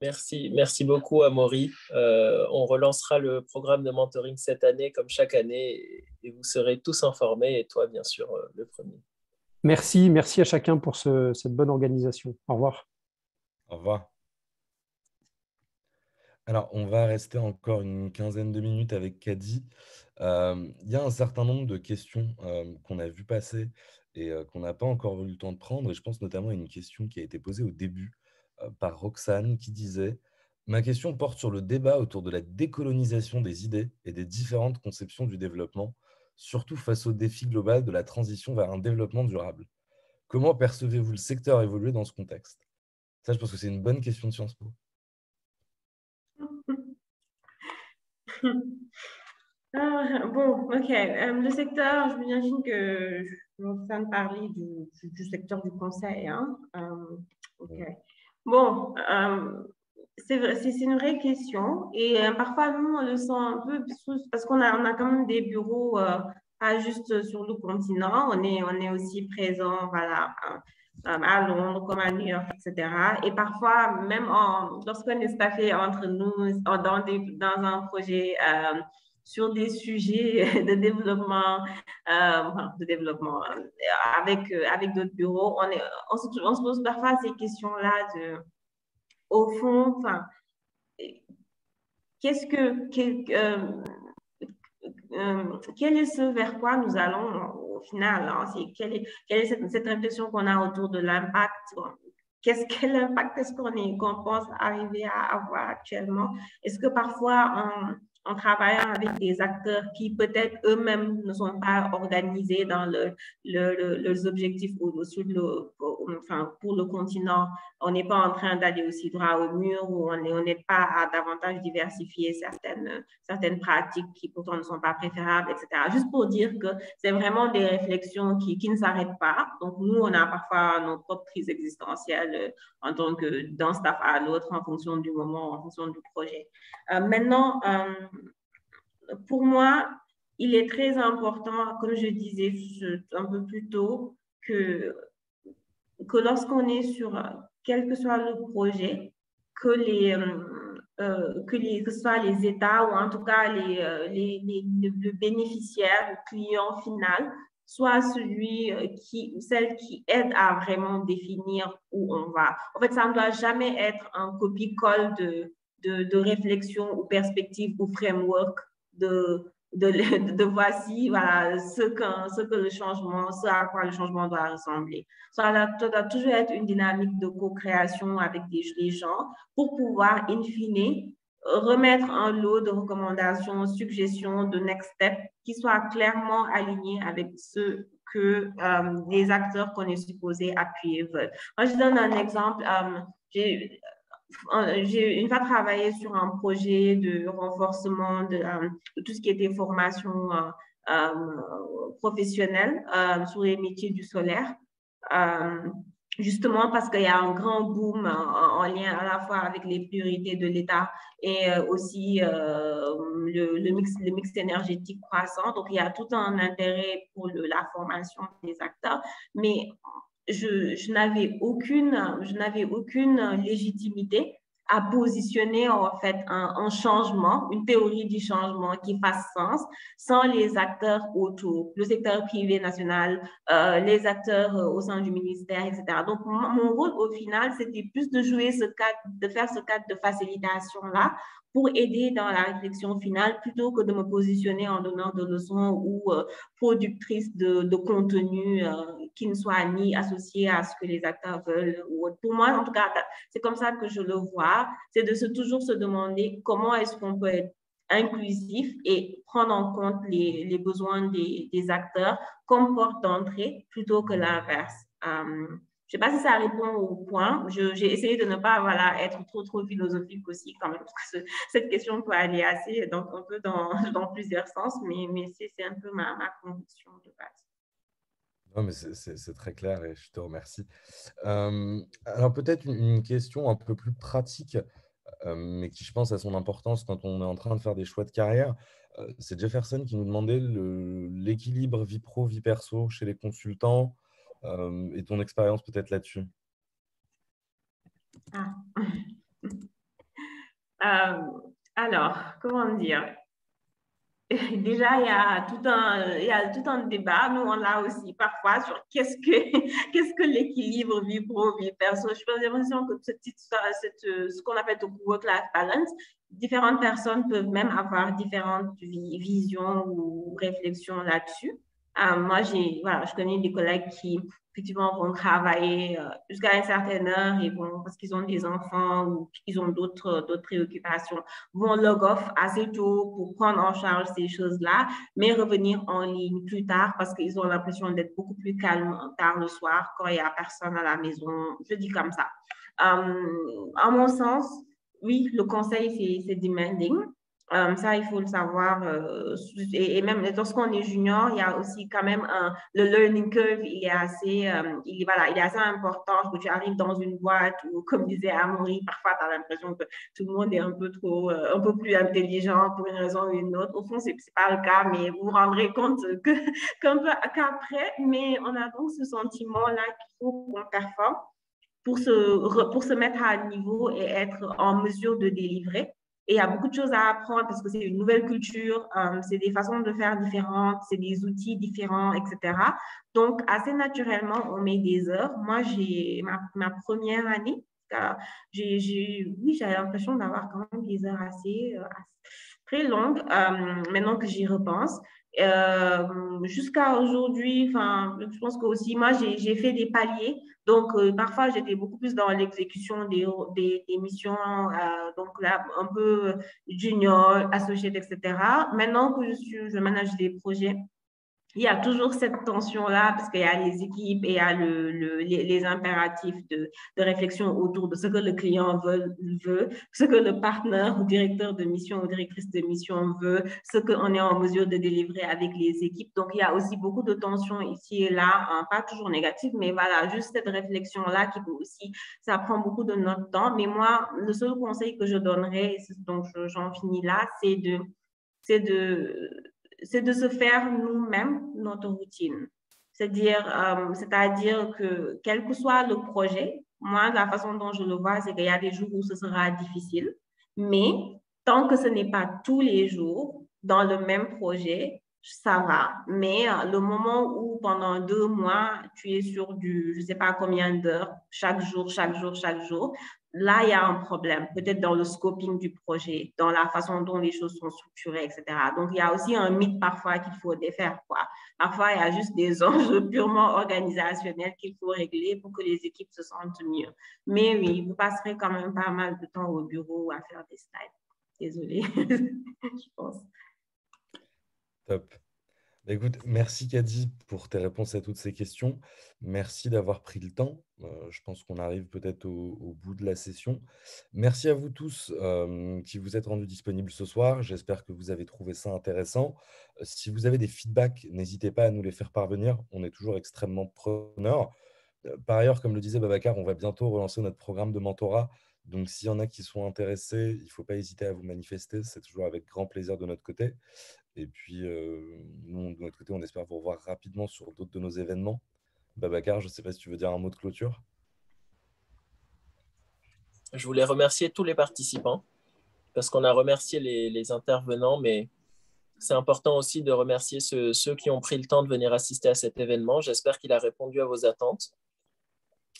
S1: Merci beaucoup, Amaury. On relancera le programme de mentoring cette année, comme chaque année, et vous serez tous informés, et toi, bien sûr, le premier.
S4: Merci à chacun pour cette bonne organisation. Au revoir.
S2: Au revoir. Alors, on va rester encore une quinzaine de minutes avec Kadi. Il y a un certain nombre de questions qu'on a vu passer et qu'on n'a pas encore eu le temps de prendre. Et je pense notamment à une question qui a été posée au début par Roxane qui disait: ma question porte sur le débat autour de la décolonisation des idées et des différentes conceptions du développement, surtout face au défi global de la transition vers un développement durable. Comment percevez-vous le secteur évoluer dans ce contexte? Ça, je pense que c'est une bonne question de Sciences Po.
S3: Bon, ok. Le secteur, je m'imagine que je suis en train de parler du secteur du conseil. Hein? Ok. Bon, c'est vrai, c'est une vraie question. Et parfois, nous, on le sent un peu parce qu'on a quand même des bureaux pas juste sur le continent. On est aussi présent, voilà, à Londres, comme à New York, etc. Et parfois, même lorsqu'on est staffé entre nous dans un projet sur des sujets de développement, avec d'autres bureaux, on se pose parfois ces questions-là au fond, enfin, quel est ce vers quoi nous allons au final, hein? Quelle est cette réflexion qu'on a autour de l'impact? Quel impact est-ce qu'on pense arriver à avoir actuellement? Est-ce que parfois, en travaillant avec des acteurs qui peut-être eux-mêmes ne sont pas organisés dans leurs objectifs pour le continent, on n'est pas en train d'aller aussi droit au mur ou on n'est pas à davantage diversifier certaines pratiques qui pourtant ne sont pas préférables, etc. Juste pour dire que c'est vraiment des réflexions qui ne s'arrêtent pas. Donc, nous, on a parfois nos propres crises existentielles en tant que d'un staff à l'autre en fonction du moment, en fonction du projet. Maintenant, pour moi, il est très important, comme je disais un peu plus tôt, que lorsqu'on est sur quel que soit le projet, que ce soit les États ou en tout cas le bénéficiaire, le client final, soit celle qui aide à vraiment définir où on va. En fait, ça ne doit jamais être un copie-colle de réflexion ou perspective ou framework de voici voilà, ce que le changement, ce à quoi le changement doit ressembler. Ça doit toujours être une dynamique de co-création avec les gens pour pouvoir, in fine, remettre un lot de recommandations, suggestions, de next steps qui soient clairement alignés avec ce que les acteurs qu'on est supposé appuyer veulent. Moi, je donne un exemple. J'ai une fois travaillé sur un projet de renforcement de tout ce qui était formation professionnelle sur les métiers du solaire. Justement parce qu'il y a un grand boom en lien à la fois avec les priorités de l'État et aussi le mix énergétique croissant. Donc, il y a tout un intérêt pour la formation des acteurs. Mais je n'avais aucune légitimité à positionner en fait un changement, une théorie du changement qui fasse sens sans les acteurs autour, le secteur privé national, les acteurs au sein du ministère, etc. Donc, mon rôle au final, c'était plus de jouer ce cadre, de faire ce cadre de facilitation-là pour aider dans la réflexion finale plutôt que de me positionner en donneur de leçons ou productrice de contenu qui ne soit ni associé à ce que les acteurs veulent. Ou autre. Pour moi, en tout cas, c'est comme ça que je le vois, c'est de toujours se demander comment est-ce qu'on peut être inclusif et prendre en compte les besoins des acteurs comme porte d'entrée plutôt que l'inverse. Je ne sais pas si ça répond au point. J'ai essayé de ne pas être trop philosophique aussi quand même, parce que cette question peut aller assez donc, un peu dans plusieurs sens, mais c'est un peu ma conviction de base.
S2: Non, mais c'est très clair et je te remercie. Alors peut-être une question un peu plus pratique, mais qui, je pense, a son importance quand on est en train de faire des choix de carrière. C'est Jefferson qui nous demandait l'équilibre vie pro, vie perso chez les consultants et ton expérience peut-être là-dessus.
S3: Ah. Alors, comment dire? Déjà, il y a tout un débat, nous on l'a aussi parfois sur qu'est-ce que l'équilibre vie pro, vie perso. Je pense l'impression que ce qu'on appelle le work-life balance, différentes personnes peuvent même avoir différentes visions ou réflexions là-dessus. Moi, je connais des collègues qui effectivement vont travailler jusqu'à une certaine heure et parce qu'ils ont des enfants ou qu'ils ont d'autres préoccupations, vont log off assez tôt pour prendre en charge ces choses-là, mais revenir en ligne plus tard parce qu'ils ont l'impression d'être beaucoup plus calmes tard le soir quand il n'y a personne à la maison. Je dis comme ça. À mon sens, oui, le conseil, c'est demanding. Ça, il faut le savoir. Et même lorsqu'on est junior, il y a aussi quand même le learning curve, il est assez important que tu arrives dans une boîte où, comme disait Amaury, parfois tu as l'impression que tout le monde est un peu plus intelligent pour une raison ou une autre. Au fond, c'est pas le cas, mais vous vous rendrez compte qu'après, mais on a donc ce sentiment-là qu'il faut qu'on performe pour se mettre à niveau et être en mesure de délivrer. Et il y a beaucoup de choses à apprendre parce que c'est une nouvelle culture, c'est des façons de faire différentes, c'est des outils différents, etc. Donc, assez naturellement, on met des heures. Moi, j'ai ma première année, oui, j'avais l'impression d'avoir quand même des heures assez très longues, maintenant que j'y repense. Jusqu'à aujourd'hui, je pense que aussi, moi, j'ai fait des paliers. Donc, parfois, j'étais beaucoup plus dans l'exécution des missions, donc là, un peu junior, associé, etc. Maintenant que je manage des projets, il y a toujours cette tension-là parce qu'il y a les équipes et il y a les impératifs de réflexion autour de ce que le client veut, ce que le partenaire ou directeur de mission ou directrice de mission veut, ce qu'on est en mesure de délivrer avec les équipes. Donc, il y a aussi beaucoup de tensions ici et là, hein, pas toujours négatives, mais voilà, juste cette réflexion-là qui peut aussi, ça prend beaucoup de notre temps. Mais moi, le seul conseil que je donnerais, donc j'en finis là, c'est de se faire nous-mêmes notre routine. C'est-à-dire que quel que soit le projet, moi, la façon dont je le vois, c'est qu'il y a des jours où ce sera difficile, mais tant que ce n'est pas tous les jours dans le même projet, ça va. Mais le moment où pendant 2 mois, tu es sur je ne sais pas combien d'heures, chaque jour, là, il y a un problème, peut-être dans le scoping du projet, dans la façon dont les choses sont structurées, etc. Donc, il y a aussi un mythe parfois qu'il faut défaire, quoi. Parfois, il y a juste des enjeux purement organisationnels qu'il faut régler pour que les équipes se sentent mieux. Mais oui, vous passerez quand même pas mal de temps au bureau à faire des slides. Désolée, je pense.
S2: Top. Écoute, merci Kadi pour tes réponses à toutes ces questions. Merci d'avoir pris le temps. Je pense qu'on arrive peut-être au bout de la session. Merci à vous tous qui vous êtes rendus disponibles ce soir. J'espère que vous avez trouvé ça intéressant. Si vous avez des feedbacks, n'hésitez pas à nous les faire parvenir. On est toujours extrêmement preneurs. Par ailleurs, comme le disait Babacar, on va bientôt relancer notre programme de mentorat. Donc, s'il y en a qui sont intéressés, il ne faut pas hésiter à vous manifester. C'est toujours avec grand plaisir de notre côté. Et puis, nous, de notre côté, on espère vous revoir rapidement sur d'autres de nos événements. Babacar, je ne sais pas si tu veux dire un mot de clôture.
S1: Je voulais remercier tous les participants parce qu'on a remercié les intervenants, mais c'est important aussi de remercier ceux qui ont pris le temps de venir assister à cet événement. J'espère qu'il a répondu à vos attentes.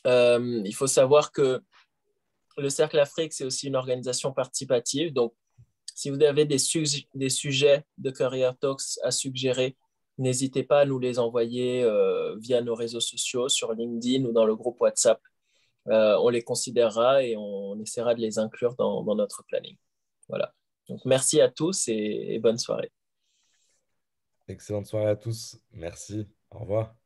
S1: Il faut savoir que le Cercle Afrique, c'est aussi une organisation participative. Donc, si vous avez des sujets de Career Talks à suggérer, n'hésitez pas à nous les envoyer via nos réseaux sociaux, sur LinkedIn ou dans le groupe WhatsApp. On les considérera et on essaiera de les inclure dans notre planning. Voilà. Donc, merci à tous et bonne soirée.
S2: Excellente soirée à tous. Merci. Au revoir.